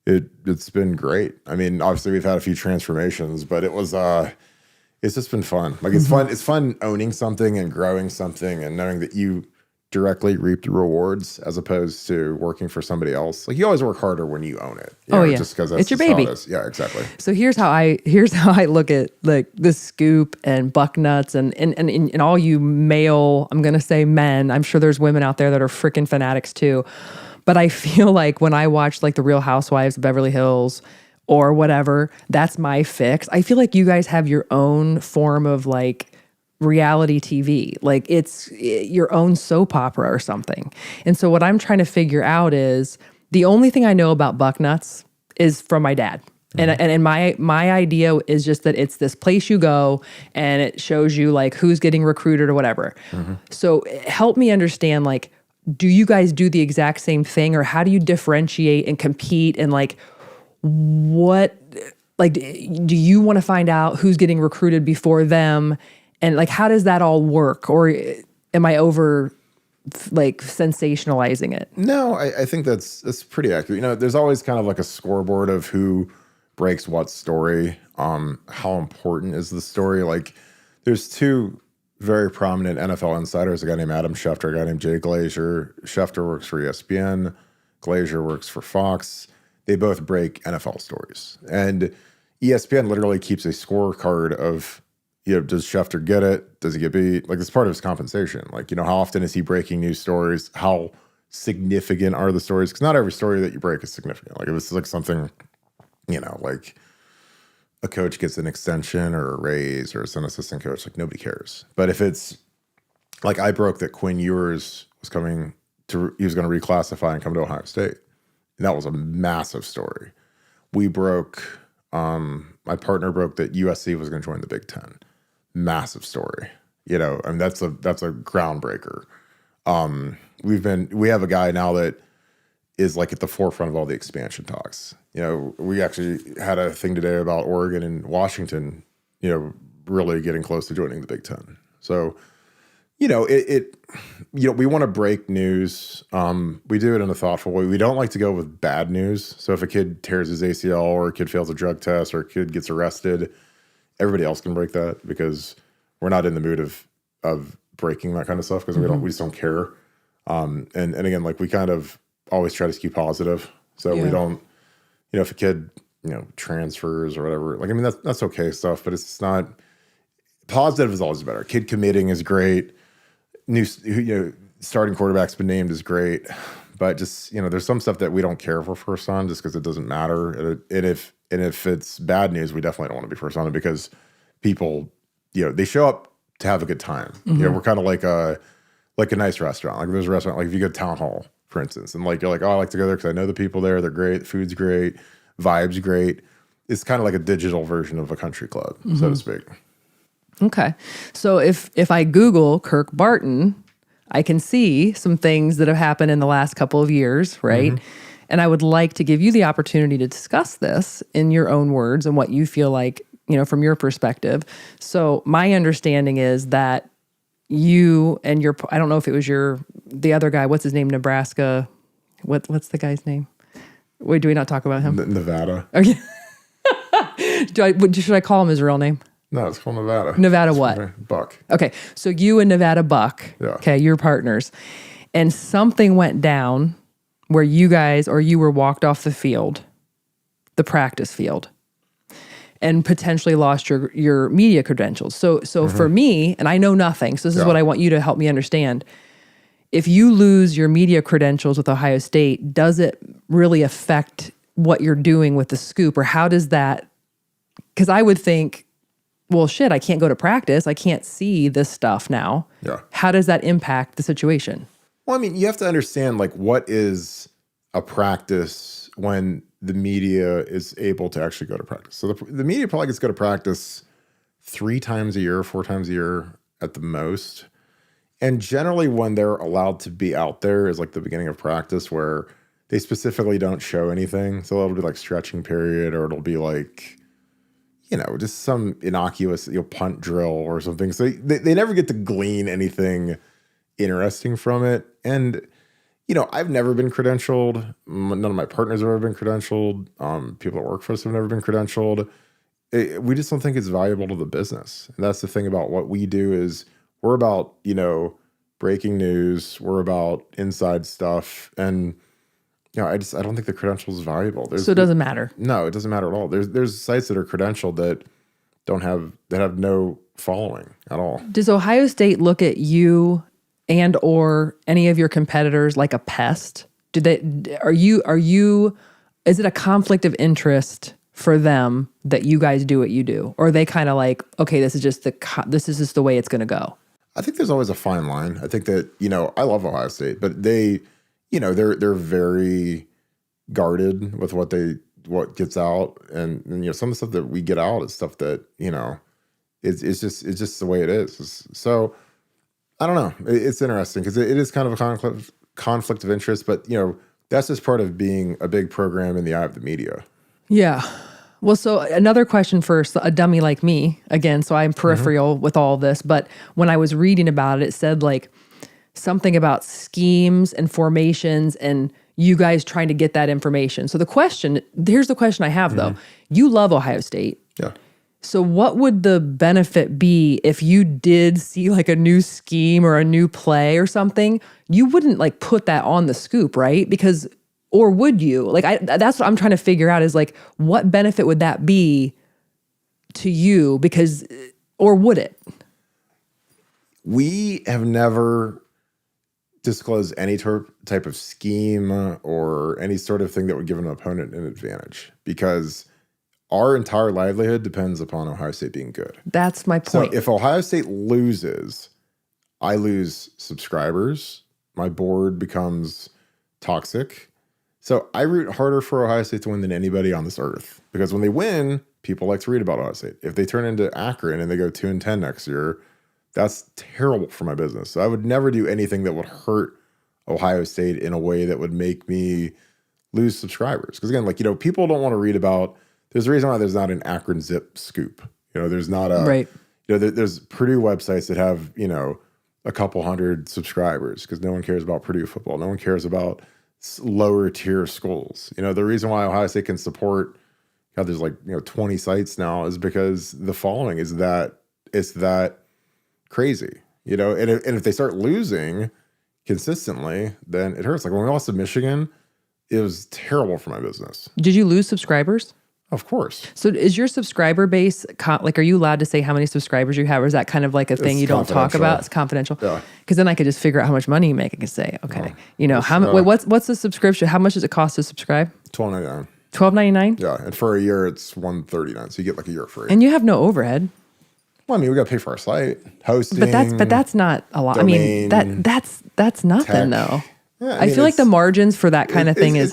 it's been great. I mean, obviously we've had a few transformations, but it's just been fun. Like it's fun. It's fun owning something and growing something and knowing that you directly reap the rewards as opposed to working for somebody else. Like you always work harder when you own it. Just because it's your baby. Yeah, exactly. So here's how I look at like the Scoop and Bucknuts and all you male, I'm gonna say men. I'm sure there's women out there that are freaking fanatics too. But I feel like when I watch like the Real Housewives of Beverly Hills or whatever, that's my fix. I feel like you guys have your own form of like reality TV. Like it's your own soap opera or something. And so what I'm trying to figure out is the only thing I know about Bucknuts is from my dad. And my idea is just that it's this place you go and it shows you like who's getting recruited or whatever. So help me understand, like, do you guys do the exact same thing, or how do you differentiate and compete, and like what, like, do you want to find out who's getting recruited before them, and like how does that all work, or am I over like sensationalizing it? No, I think that's pretty accurate. There's always kind of like a scoreboard of who breaks what story, how important is the story. Like there's two very prominent NFL insiders, a guy named Adam Schefter, a guy named Jay Glazer. Schefter works for ESPN. Glazer works for Fox. They both break NFL stories. And ESPN literally keeps a scorecard of, does Schefter get it? Does he get beat? Like, it's part of his compensation. Like, how often is he breaking news stories? How significant are the stories? Because not every story that you break is significant. Like, if it's like something, like a coach gets an extension or a raise or it's an assistant coach, like nobody cares. But if it's like I broke that Quinn Ewers was he was going to reclassify and come to Ohio State. And that was a massive story. We broke, my partner broke that USC was going to join the Big Ten. Massive story. I mean, that's a groundbreaker. We have a guy now that is like at the forefront of all the expansion talks. We actually had a thing today about Oregon and Washington, really getting close to joining the Big Ten. So We want to break news. We do it in a thoughtful way. We don't like to go with bad news. So if a kid tears his ACL or a kid fails a drug test or a kid gets arrested, everybody else can break that because we're not in the mood of breaking that kind of stuff because we just don't care. And again, like we kind of always try to keep positive. So we don't, if a kid, transfers or whatever, like, I mean, that's okay stuff, but it's not positive is always better. Kid committing is great. New, starting quarterback's been named is great, but just, there's some stuff that we don't care for first on just because it doesn't matter. And if it's bad news, we definitely don't want to be first on it because people, they show up to have a good time. We're kind of like a nice restaurant. Like there's a restaurant, like if you go to Town Hall, for instance, and like, you're like, oh, I like to go there because I know the people there. They're great. The food's great. Vibe's great. It's kind of like a digital version of a country club, so to speak. Okay. So if I Google Kirk Barton, I can see some things that have happened in the last couple of years, right? And I would like to give you the opportunity to discuss this in your own words and what you feel like, from your perspective. So my understanding is that you and I don't know if it was the other guy, what's his name, Nebraska, what's the guy's name? Wait, do we not talk about him? Nevada. Okay. Should I call him his real name? No, it's called Nevada. Nevada what? Buck. Okay, so you and Nevadabuck, okay, you're partners. And something went down where you were walked off the field, the practice field, and potentially lost your media credentials. So for me, and I know nothing, so this is what I want you to help me understand. If you lose your media credentials with Ohio State, does it really affect what you're doing with the scoop? Or how does that, because I would think, well, shit, I can't go to practice. I can't see this stuff now. Yeah. How does that impact the situation? Well, I mean, you have to understand, like, what is a practice when the media is able to actually go to practice. So the media probably gets to go to practice 3 times a year, 4 times a year at the most. And generally when they're allowed to be out there is like the beginning of practice where they specifically don't show anything. So it'll be like stretching period, or it'll be like, just some innocuous punt drill or something. So they never get to glean anything interesting from it. And, I've never been credentialed. None of my partners have ever been credentialed. People that work for us have never been credentialed. We just don't think it's valuable to the business. And that's the thing about what we do is we're about, breaking news. We're about inside stuff. And, I don't think the credential is valuable. So it doesn't matter. No, it doesn't matter at all. There's sites that are credentialed that have no following at all. Does Ohio State look at you and or any of your competitors like a pest? Is it a conflict of interest for them that you guys do what you do? Or are they kind of like, okay, this is just the way it's going to go? I think there's always a fine line. I think that, I love Ohio State, but they're very guarded with what gets out. And some of the stuff that we get out is stuff that, it's just the way it is. So I don't know. It's interesting because it is kind of a conflict of interest, but that's just part of being a big program in the eye of the media. Yeah. Well, so another question for a dummy like me, again, so I'm peripheral with all this, but when I was reading about it, it said like something about schemes and formations and you guys trying to get that information. So here's the question I have though. You love Ohio State. Yeah. So what would the benefit be if you did see like a new scheme or a new play or something? You wouldn't like put that on the scoop, right? Or would you? That's what I'm trying to figure out is like, what benefit would that be to you? Or would it? We have never disclosed any type of scheme or any sort of thing that would give an opponent an advantage because our entire livelihood depends upon Ohio State being good. That's my point. So if Ohio State loses, I lose subscribers. My board becomes toxic. So I root harder for Ohio State to win than anybody on this earth because when they win, people like to read about Ohio State. If they turn into Akron and they go 2-10 next year, that's terrible for my business. So I would never do anything that would hurt Ohio State in a way that would make me lose subscribers. Because again, people don't want to read about. There's a reason why there's not an Akron Zip scoop. There's not a right. There's Purdue websites that have a couple hundred subscribers because no one cares about Purdue football. No one cares about lower tier schools. You know, the reason why Ohio State can support, God, there's like, 20 sites now is because the following is that it's that crazy, and if they start losing consistently, then it hurts. Like when we lost to Michigan, it was terrible for my business. Did you lose subscribers? Of course. So is your subscriber base, like, are you allowed to say how many subscribers you have? Or is that kind of like a thing you don't talk about? It's confidential? Yeah. Because then I could just figure out how much money you make. I can say, okay, what's the subscription? How much does it cost to subscribe? $12.99. $12.99? Yeah. And for a year, it's $139. So you get like a year free. And you have no overhead. Well, I mean, we got to pay for our site, hosting. But that's not a lot. Domain, I mean, that's nothing tech. though. Yeah, I feel like the margins for that kind of thing is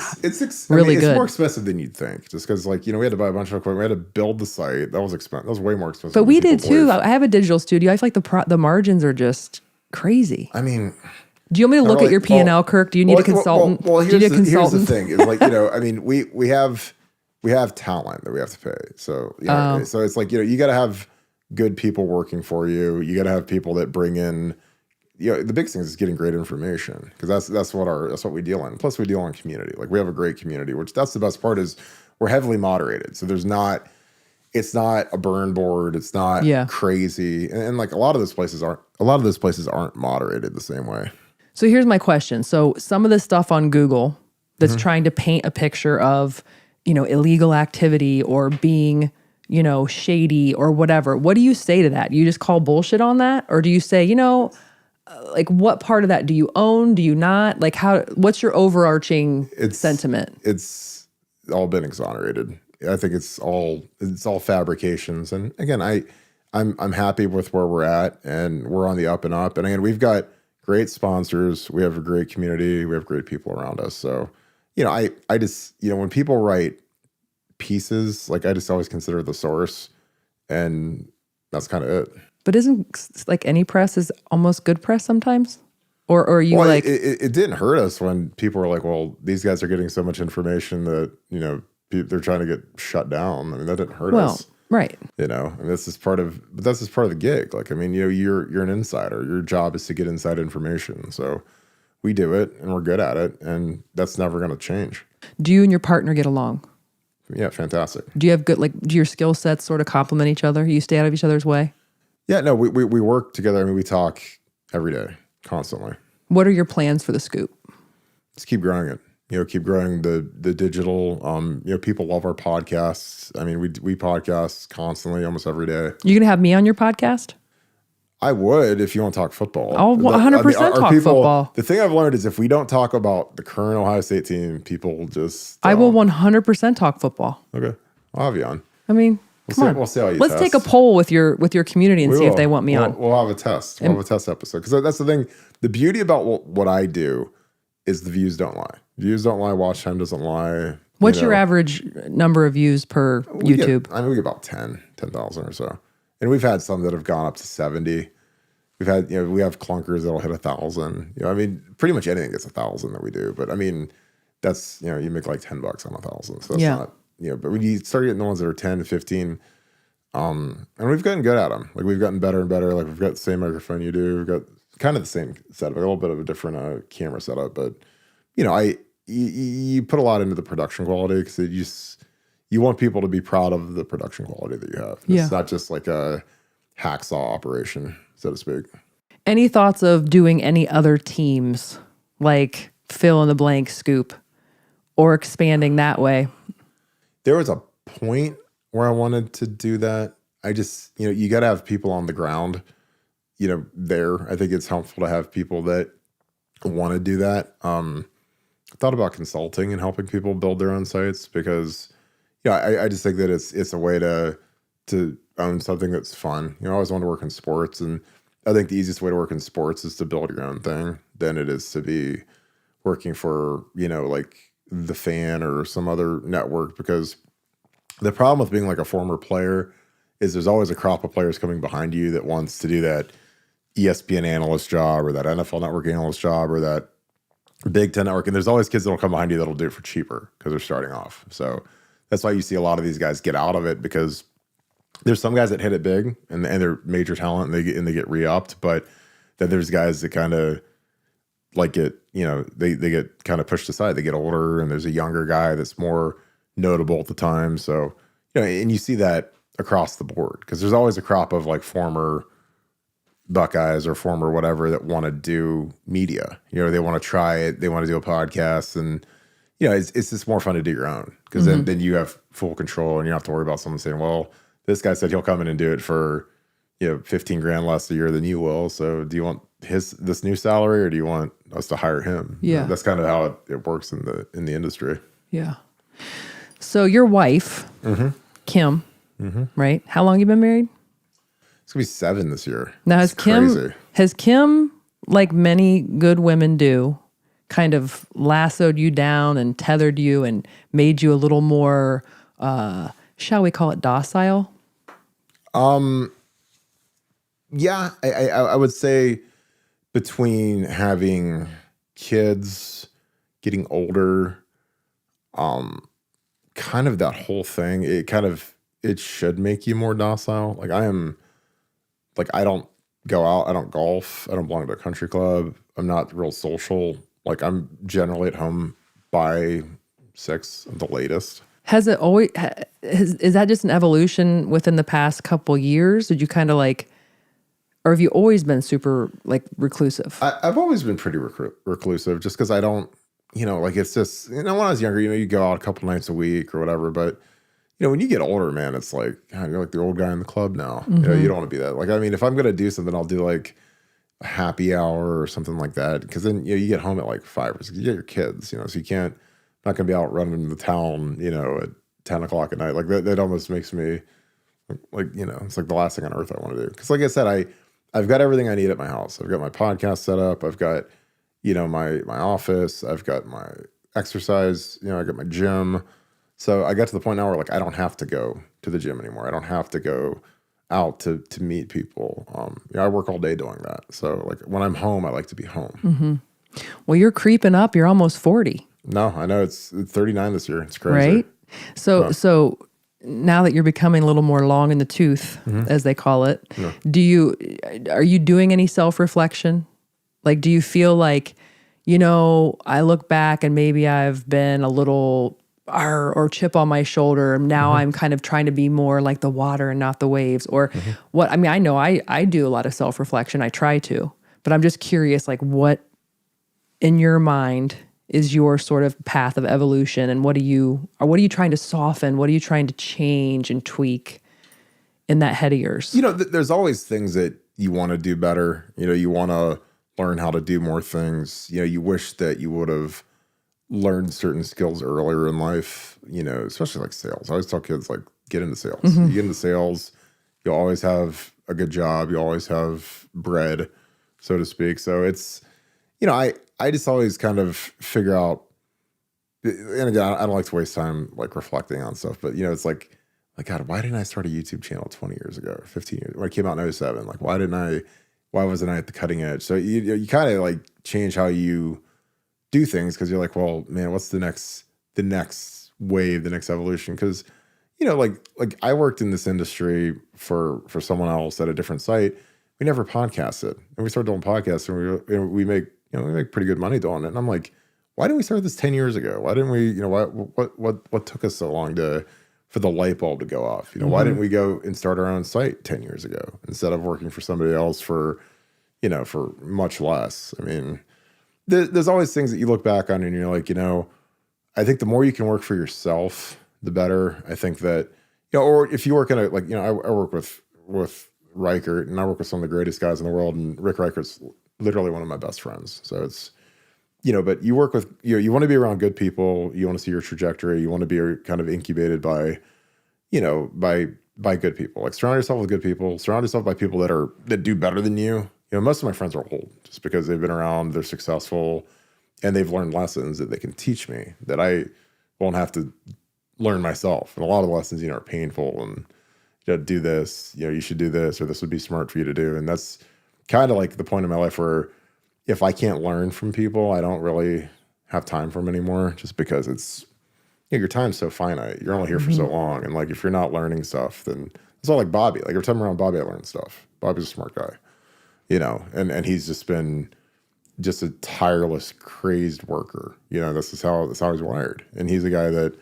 really good. It's more expensive than you'd think, just because we had to buy a bunch of equipment. We had to build the site. That was expensive. That was way more expensive. But we did too. I have a digital studio. I feel like the margins are just crazy. I mean, do you want me to look at your P&L, Kirk? Do you need a consultant? Well, here's the thing. Is like, I mean, we have talent that we have to pay. So so it's like, you got to have good people working for you. You got to have people that bring in. The biggest thing is getting great information, because that's what we deal in. Plus, we deal in community. Like we have a great community, which that's the best part is we're heavily moderated. So it's not a burn board. It's not crazy, and like a lot of those places aren't moderated the same way. So here's my question. So some of the stuff on Google that's trying to paint a picture of illegal activity or being shady or whatever. What do you say to that? You just call bullshit on that, or do you say like what part of that do you own? Do you not? Like what's your overarching sentiment? It's all been exonerated. I think it's all fabrications. And again, I'm happy with where we're at, and we're on the up and up. And again, we've got great sponsors. We have a great community. We have great people around us. So, I just, when people write pieces, like I just always consider the source, and that's kind of it. But isn't like any press is almost good press sometimes? Or are you like... It didn't hurt us when people were like, well, these guys are getting so much information that, they're trying to get shut down. I mean, that didn't hurt us. Right. And this is part of the gig. Like, I mean, you're an insider. Your job is to get inside information. So we do it, and we're good at it, and that's never going to change. Do you and your partner get along? Yeah, fantastic. Do you have do your skill sets sort of complement each other? You stay out of each other's way? Yeah, no, we work together. I mean, we talk every day, constantly. What are your plans for the Scoop? Just keep growing it. Keep growing the digital. People love our podcasts. I mean, we podcast constantly, almost every day. You gonna have me on your podcast? I would, if you want to talk football. I'll 100% talk football. The thing I've learned is if we don't talk about the current Ohio State team, people just... I will 100% talk football. Okay. I'll have you on. I mean, We'll see how you Let's take a poll with your community and see if they want me on. We'll have a test. We'll have a test episode. Because that's the thing. The beauty about what I do is the views don't lie. Views don't lie. Watch time doesn't lie. What's your average number of views per YouTube? We get about 10,000 or so. And we've had some that have gone up to 70. We've had, we have clunkers that'll hit 1,000. I mean, pretty much anything gets 1,000 that we do. But I mean, that's, you make like $10 on 1,000. So that's not, but when you start getting the ones that are 10 to 15, and we've gotten good at them. Like we've gotten better and better. Like we've got the same microphone you do. We've got kind of the same setup, a little bit of a different camera setup. But, you put a lot into the production quality because you want people to be proud of the production quality that you have. It's not just like a hacksaw operation, so to speak. Any thoughts of doing any other teams, like fill in the blank Scoop, or expanding that way? There was a point where I wanted to do that. I just, you got to have people on the ground, there. I think it's helpful to have people that want to do that. I thought about consulting and helping people build their own sites because, I just think that it's a way to own something that's fun. I always wanted to work in sports, and I think the easiest way to work in sports is to build your own thing than it is to be working for, like the Fan or some other network, because the problem with being like a former player is there's always a crop of players coming behind you that wants to do that ESPN analyst job or that NFL Network analyst job or that Big Ten Network. And there's always kids that'll come behind you that'll do it for cheaper because they're starting off. So that's why you see a lot of these guys get out of it, because there's some guys that hit it big and they're major talent and they get re-upped, but Then there's guys that kind of like get, they get kind of pushed aside. They get older, and there's a younger guy that's more notable at the time. So, and you see that across the board because there's always a crop of like former Buckeyes or former whatever that want to do media. They want to try it. They want to do a podcast, and it's just more fun to do your own because then you have full control and you don't have to worry about someone saying, well, this guy said he'll come in and do it for $15,000 less a year than you will. So do you want this new salary, or do you want us to hire him? Yeah, that's kind of how it works in the industry. Yeah. So your wife, Kim, right? How long you been married? It's gonna be 7 this year. Now has Kim, like many good women do, kind of lassoed you down and tethered you and made you a little more, shall we call it docile? Yeah, I would say between having kids, getting older, kind of that whole thing, it should make you more docile. Like I don't go out, I don't golf, I don't belong to a country club, I'm not real social. Like I'm generally at home by 6 at the latest. Has it always, is that just an evolution within the past couple years? Did you kind of like, or have you always been super like reclusive? I've always been pretty reclusive just because I don't, like it's just, when I was younger, you go out a couple nights a week or whatever. But, when you get older, man, it's like, God, you're like the old guy in the club now. You don't want to be that. Like, I mean, if I'm going to do something, I'll do like a happy hour or something like that. Because then, you get home at like 5 or 6, you get your kids, so you can't, not going to be out running the town, at 10 o'clock at night. Like that almost makes me like, it's like the last thing on earth I want to do. Because like I said, I've got everything I need at my house. I've got my podcast set up. I've got, my office. I've got my exercise. I got my gym. So I got to the point now where like I don't have to go to the gym anymore. I don't have to go out to meet people. I work all day doing that. So like when I'm home, I like to be home. Well, you're creeping up. You're almost 40. No, I know it's 39 this year. It's crazy. Right? So now that you're becoming a little more long in the tooth, as they call it, are you doing any self-reflection? Like, do you feel like, I look back and maybe I've been a little or chip on my shoulder. Now I'm kind of trying to be more like the water and not the waves, or what? I mean, I know I do a lot of self-reflection. I try to, but I'm just curious, like what in your mind is your sort of path of evolution, and what are you trying to soften? What are you trying to change and tweak in that head of yours? There's always things that you want to do better. You want to learn how to do more things. You wish that you would have learned certain skills earlier in life, especially like sales. I always tell kids, like, get into sales. You get into sales, you'll always have a good job. You always have bread, so to speak. So it's, I just always kind of figure out, and again, I don't like to waste time like reflecting on stuff, but it's like, God, why didn't I start a YouTube channel 20 years ago, 15 years, when I came out in 07? Like, why wasn't I at the cutting edge? So you kind of like change how you do things, because you're like, well, man, what's the next wave, the next evolution? Because, like I worked in this industry for someone else at a different site. We never podcasted, and we started doing podcasts, and we make pretty good money doing it. And I'm like, why didn't we start this 10 years ago? Why didn't we, what took us so long for the light bulb to go off? Why didn't we go and start our own site 10 years ago instead of working for somebody else for much less? I mean, there's always things that you look back on and you're like, I think the more you can work for yourself, the better. I think that, or if you work in I work with Reichert, and I work with some of the greatest guys in the world, and Rick Reichert's literally one of my best friends. So it's, but you work with, you want to be around good people. You want to see your trajectory. You want to be kind of incubated by good people. Like, surround yourself with good people. Surround yourself by people that do better than you. Most of my friends are old just because they've been around, they're successful, and they've learned lessons that they can teach me that I won't have to learn myself. And a lot of the lessons, are painful, and do this, you should do this, or this would be smart for you to do. And that's kind of like the point in my life where if I can't learn from people, I don't really have time for them anymore, just because it's, your time's so finite. You're only here for so long. And like, if you're not learning stuff, then it's all like Bobby. Like, every time I'm around Bobby, I learn stuff. Bobby's a smart guy. and he's just been just a tireless, crazed worker. That's how he's wired. And he's a guy that,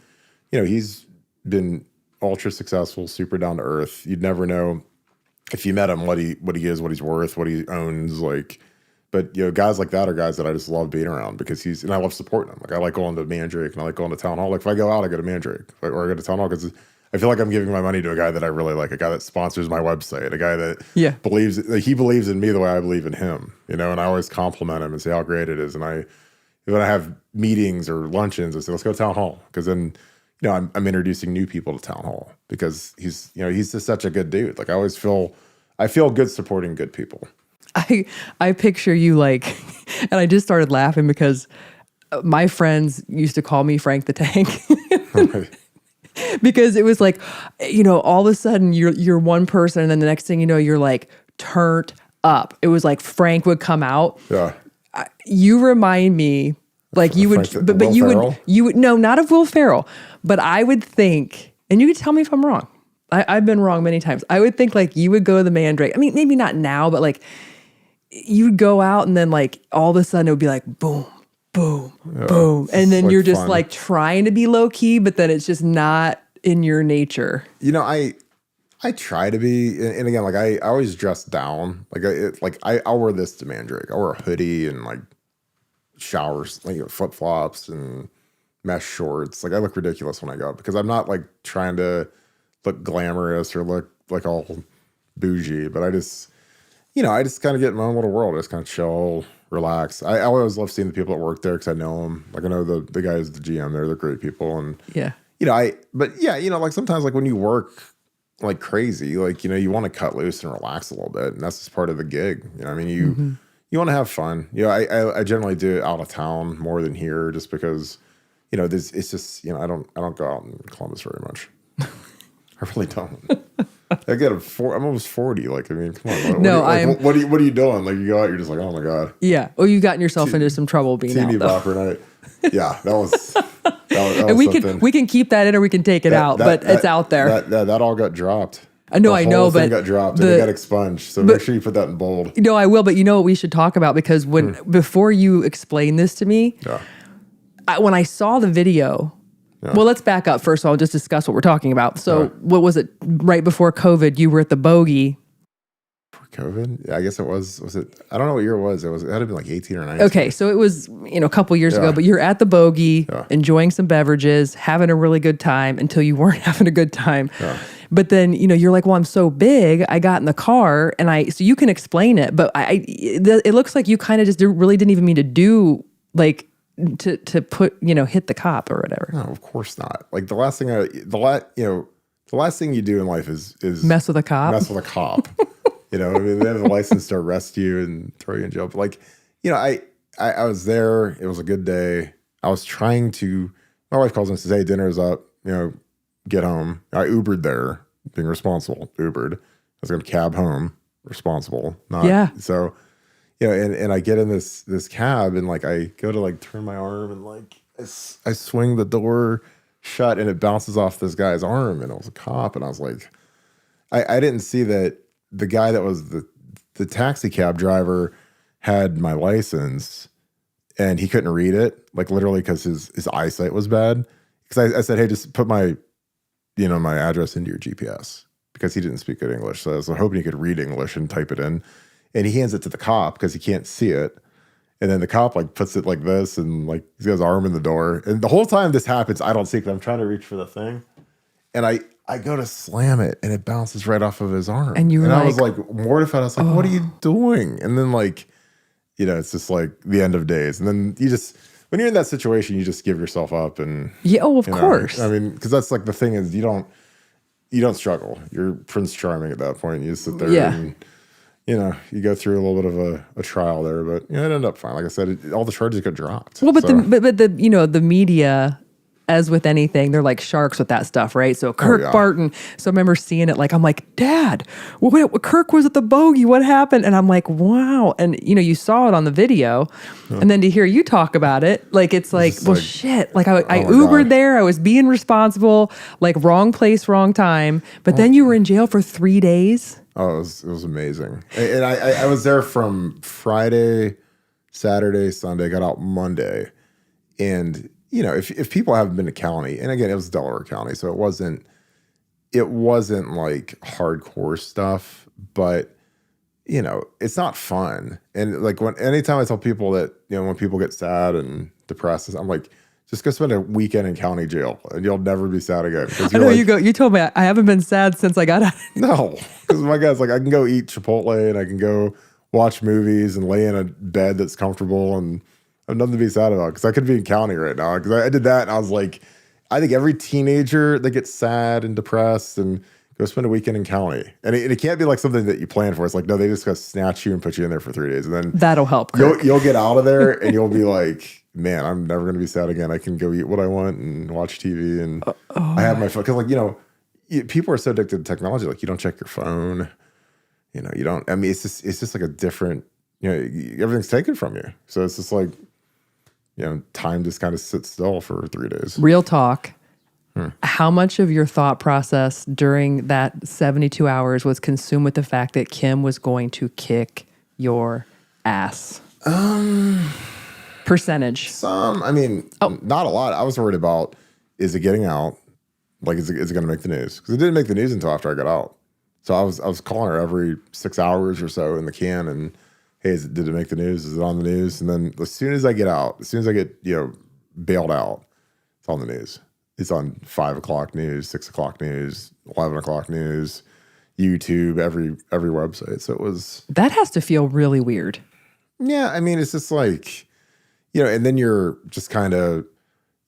he's been ultra successful, super down to earth. You'd never know if you met him what he is, what he's worth, what he owns, like. But guys like that are guys that I just love being around because and I love supporting him. Like I like going to Mandrake and I like going to Town Hall. Like if I go out, I go to Mandrake or I go to Town Hall because I feel like I'm giving my money to a guy that I really like, a guy that sponsors my website, a guy that believes in me the way I believe in him. And I always compliment him and say how great it is. And when I have meetings or luncheons, I say let's go to Town Hall because then I'm introducing new people to Town Hall because he's just such a good dude. Like I feel good supporting good people. I picture you like, and I just started laughing because my friends used to call me Frank the Tank. Because it was like, all of a sudden you're one person and then the next thing you know, you're like turned up. It was like Frank would come out. Yeah. You remind me like you would, but you would, no, not of Will Ferrell, but I would think, and you could tell me if I'm wrong. I've been wrong many times. I would think like you would go to the Mandrake. I mean, maybe not now, but like you would go out and then like all of a sudden it would be like boom, boom, boom. And then you're just fun. Like trying to be low key, but then it's just not in your nature. I try to be, and again, like I always dress down. I'll wear this to Mandrake. I'll wear a hoodie and like showers, like flip flops and mesh shorts. Like I look ridiculous when I go out because I'm not like trying to look glamorous or look like all bougie, but I just kind of get in my own little world. I just kind of chill, relax. I always love seeing the people that work there because I know them. Like I know the guys, the GM there, they're great people. And like sometimes like when you work like crazy, like, you want to cut loose and relax a little bit. And that's just part of the gig. I mean, you want to have fun. I generally do it out of town more than here just because, it's just, I don't go out in Columbus very much. I really don't. I'm almost 40. Like, I mean, come on. What are you doing? Like, you go out, you're just like, oh my God. Yeah. Well, you've gotten yourself into some trouble being out, though. Bopper night. Yeah, that was and we can keep that in or we can take it out, but it's out there. That all got dropped. I know, but got dropped and it got expunged. So make sure you put that in bold. No, I will. But you know what we should talk about because before you explain this to me, when I saw the video. Yeah. Well, let's back up first of all, just discuss what we're talking about. So what was it right before COVID? You were at the Bogey. Before COVID? Yeah, I guess it was it? I don't know what year it was. It had to be like 18 or 19. Okay, so it was, a couple years ago, but you're at the Bogey, enjoying some beverages, having a really good time until you weren't having a good time. Yeah. But then, you're like, well, I'm so big. I got in the car so you can explain it, but it looks like you kind of just really didn't even mean to do like, to put, hit the cop or whatever. No, of course not. Like the last thing you do in life is mess with a cop. Mess with a cop. I mean, they have a license to arrest you and throw you in jail. But like, I was there. It was a good day. I was trying to. My wife calls me and says, "Hey, dinner's up. Get home." I Ubered there, being responsible. Ubered. I was going to cab home, responsible. Not so. And I get in this cab and like I go to like turn my arm and like I swing the door shut and it bounces off this guy's arm and it was a cop and I was like, I didn't see that the guy that was the taxi cab driver had my license and he couldn't read it, like literally because his eyesight was bad. Because I said, hey, just put my my address into your GPS because he didn't speak good English. So I was hoping he could read English and type it in. And he hands it to the cop because he can't see it. And then the cop like puts it like this and like he's got his arm in the door. And the whole time this happens, I don't see it because I'm trying to reach for the thing. And I go to slam it and it bounces right off of his arm. And I was like mortified. I was like, what are you doing? And then like, it's just like the end of days. And then when you're in that situation, you just give yourself up and of course. I mean, because that's like the thing is you don't struggle. You're Prince Charming at that point. You just sit there and you go through a little bit of a trial there, but it ended up fine. Like I said, all the charges got dropped. Well, but the media, as with anything, they're like sharks with that stuff, right? So Kirk Barton. So I remember seeing it. Like I'm like, Dad, Kirk was at the Bogey. What happened? And I'm like, wow. And you saw it on the video, and then to hear you talk about it, like it's like, well, shit. Like I Ubered there. I was being responsible. Like wrong place, wrong time. But then you were in jail for 3 days. Oh, it was amazing. And I was there from Friday, Saturday, Sunday, got out Monday. And, you know, if people haven't been to county, and again, it was Delaware County, so it wasn't like hardcore stuff, but you know, it's not fun. And like anytime I tell people that, you know, when people get sad and depressed, I'm like, just go spend a weekend in county jail and you'll never be sad again. I know you told me I haven't been sad since I got out. No, because my guy's like, I can go eat Chipotle and I can go watch movies and lay in a bed that's comfortable and I have nothing to be sad about because I could be in county right now. Because I did that and I was like, I think every teenager that gets sad and depressed and go spend a weekend in county. And it can't be like something that you plan for. It's like, no, they just got to snatch you and put you in there for 3 days. And then that'll help. You'll get out of there and you'll be like, man, I'm never going to be sad again. I can go eat what I want and watch TV. And I have my phone. Because like, you know, people are so addicted to technology. Like you don't check your phone. You know, you don't, I mean, it's just like a different, you know, everything's taken from you. So it's just like, you know, time just kind of sits still for 3 days. Real talk. How much of your thought process during that 72 hours was consumed with the fact that Kim was going to kick your ass? Percentage. I mean, not a lot. I was worried about, is it getting out? Like, is it going to make the news? Because it didn't make the news until after I got out. So I was calling her every 6 hours or so in the can and, hey, did it make the news? Is it on the news? And then as soon as I get out, as soon as I get, you know, bailed out, it's on the news. It's on 5 o'clock news, 6 o'clock news, 11 o'clock news, YouTube, every website. So it was... That has to feel really weird. Yeah, I mean, it's just like, you know, and then you're just kind of,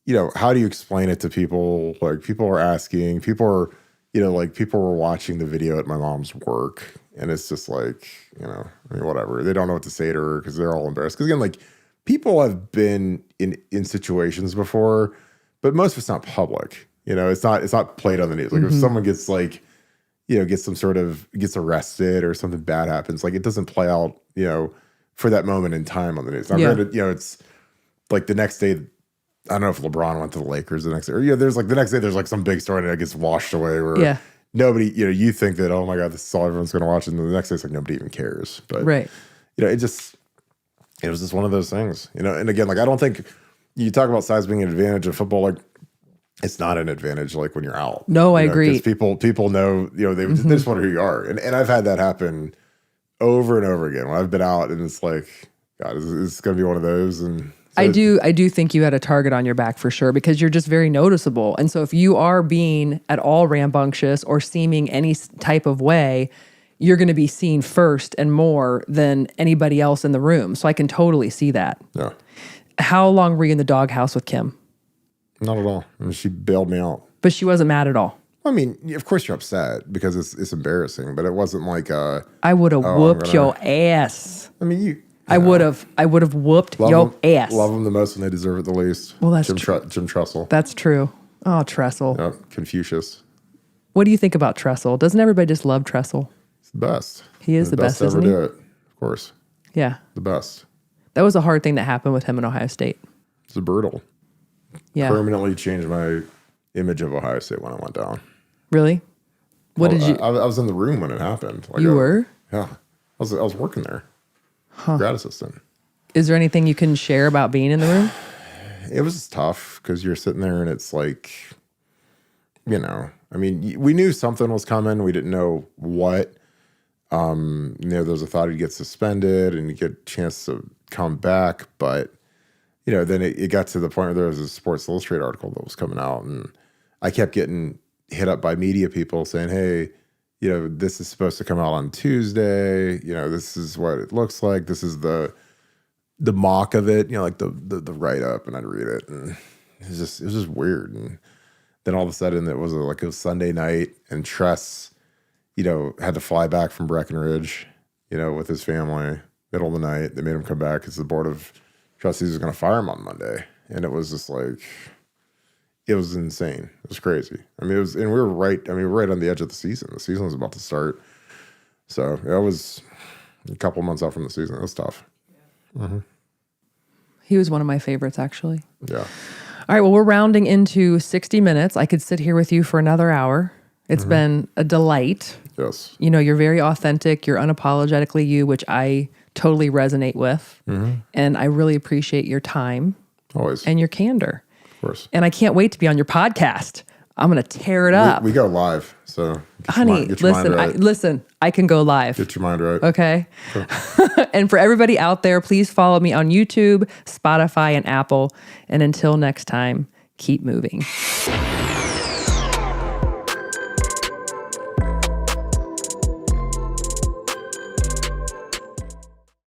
you know, how do you explain it to people? Like people are asking, people are, you know, like people were watching the video at my mom's work and it's just like, you know, I mean, whatever. They don't know what to say to her because they're all embarrassed. Because again, like people have been in situations before, but most of it's not public. You know, it's not played on the news. Like if someone gets like, you know, gets arrested or something bad happens, like it doesn't play out, you know, for that moment in time on the news. Now, granted, you know, it's like the next day, I don't know if LeBron went to the Lakers the next day, or there's like the next day, there's like some big story that gets washed away where nobody, you know, you think that, oh my God, this is all everyone's going to watch. And then the next day it's like nobody even cares. But, you know, it was just one of those things, you know, and again, like, I don't think you talk about size being an advantage of football. Like it's not an advantage. Like when you're out. No, I agree. People know, you know, they just wonder who you are. And I've had that happen over and over again when I've been out and it's like, God, it's going to be one of those. And so I do think you had a target on your back for sure because you're just very noticeable. And so if you are being at all rambunctious or seeming any type of way, you're going to be seen first and more than anybody else in the room. So I can totally see that. Yeah. How long were you in the doghouse with Kim? Not at all. I mean, she bailed me out. But she wasn't mad at all. I mean, of course you're upset because it's embarrassing, but it wasn't like I would have whooped your ass. I mean, I would have whooped your ass. Love them the most when they deserve it the least. Well, that's Jim Tressel. That's true. Oh, Tressel. Yep, Confucius. What do you think about Tressel? Doesn't everybody just love Tressel? He's the best. He is the best, to ever isn't he? do it. Of course. Yeah. The best. That was a hard thing that happened with him in Ohio State. It's brutal. Yeah. Permanently changed my image of Ohio State when I went down. Really? What did you? I was in the room when it happened. Like you were? Yeah. I was working there. Grad assistant. Is there anything you can share about being in the room? It was tough because you're sitting there and it's like, you know, I mean, we knew something was coming. We didn't know what. You know, there was a thought he'd get suspended and he'd get a chance to come back. But, you know, then it got to the point where there was a Sports Illustrated article that was coming out. And I kept getting hit up by media people saying, hey, you know, this is supposed to come out on Tuesday. You know, this is what it looks like. This is the mock of it, you know, like the write-up. And I'd read it. And it was just weird. And then all of a sudden it was a Sunday night and Tress, you know, had to fly back from Breckenridge, you know, with his family, middle of the night. They made him come back because the board of trustees was going to fire him on Monday. And it was just like, it was insane. It was crazy. I mean, we were right on the edge of the season. The season was about to start. So it was a couple months out from the season. It was tough. Mm-hmm. He was one of my favorites, actually. Yeah. All right, well, we're rounding into 60 minutes. I could sit here with you for another hour. It's been a delight. Yes. You know, you're very authentic. You're unapologetically you, which I totally resonate with. And I really appreciate your time. Always. And your candor. Of course. And I can't wait to be on your podcast. I'm going to tear it up. We go live, so honey, listen, I can go live. Get your mind right. Okay. And for everybody out there, please follow me on YouTube, Spotify, and Apple. And until next time, keep moving.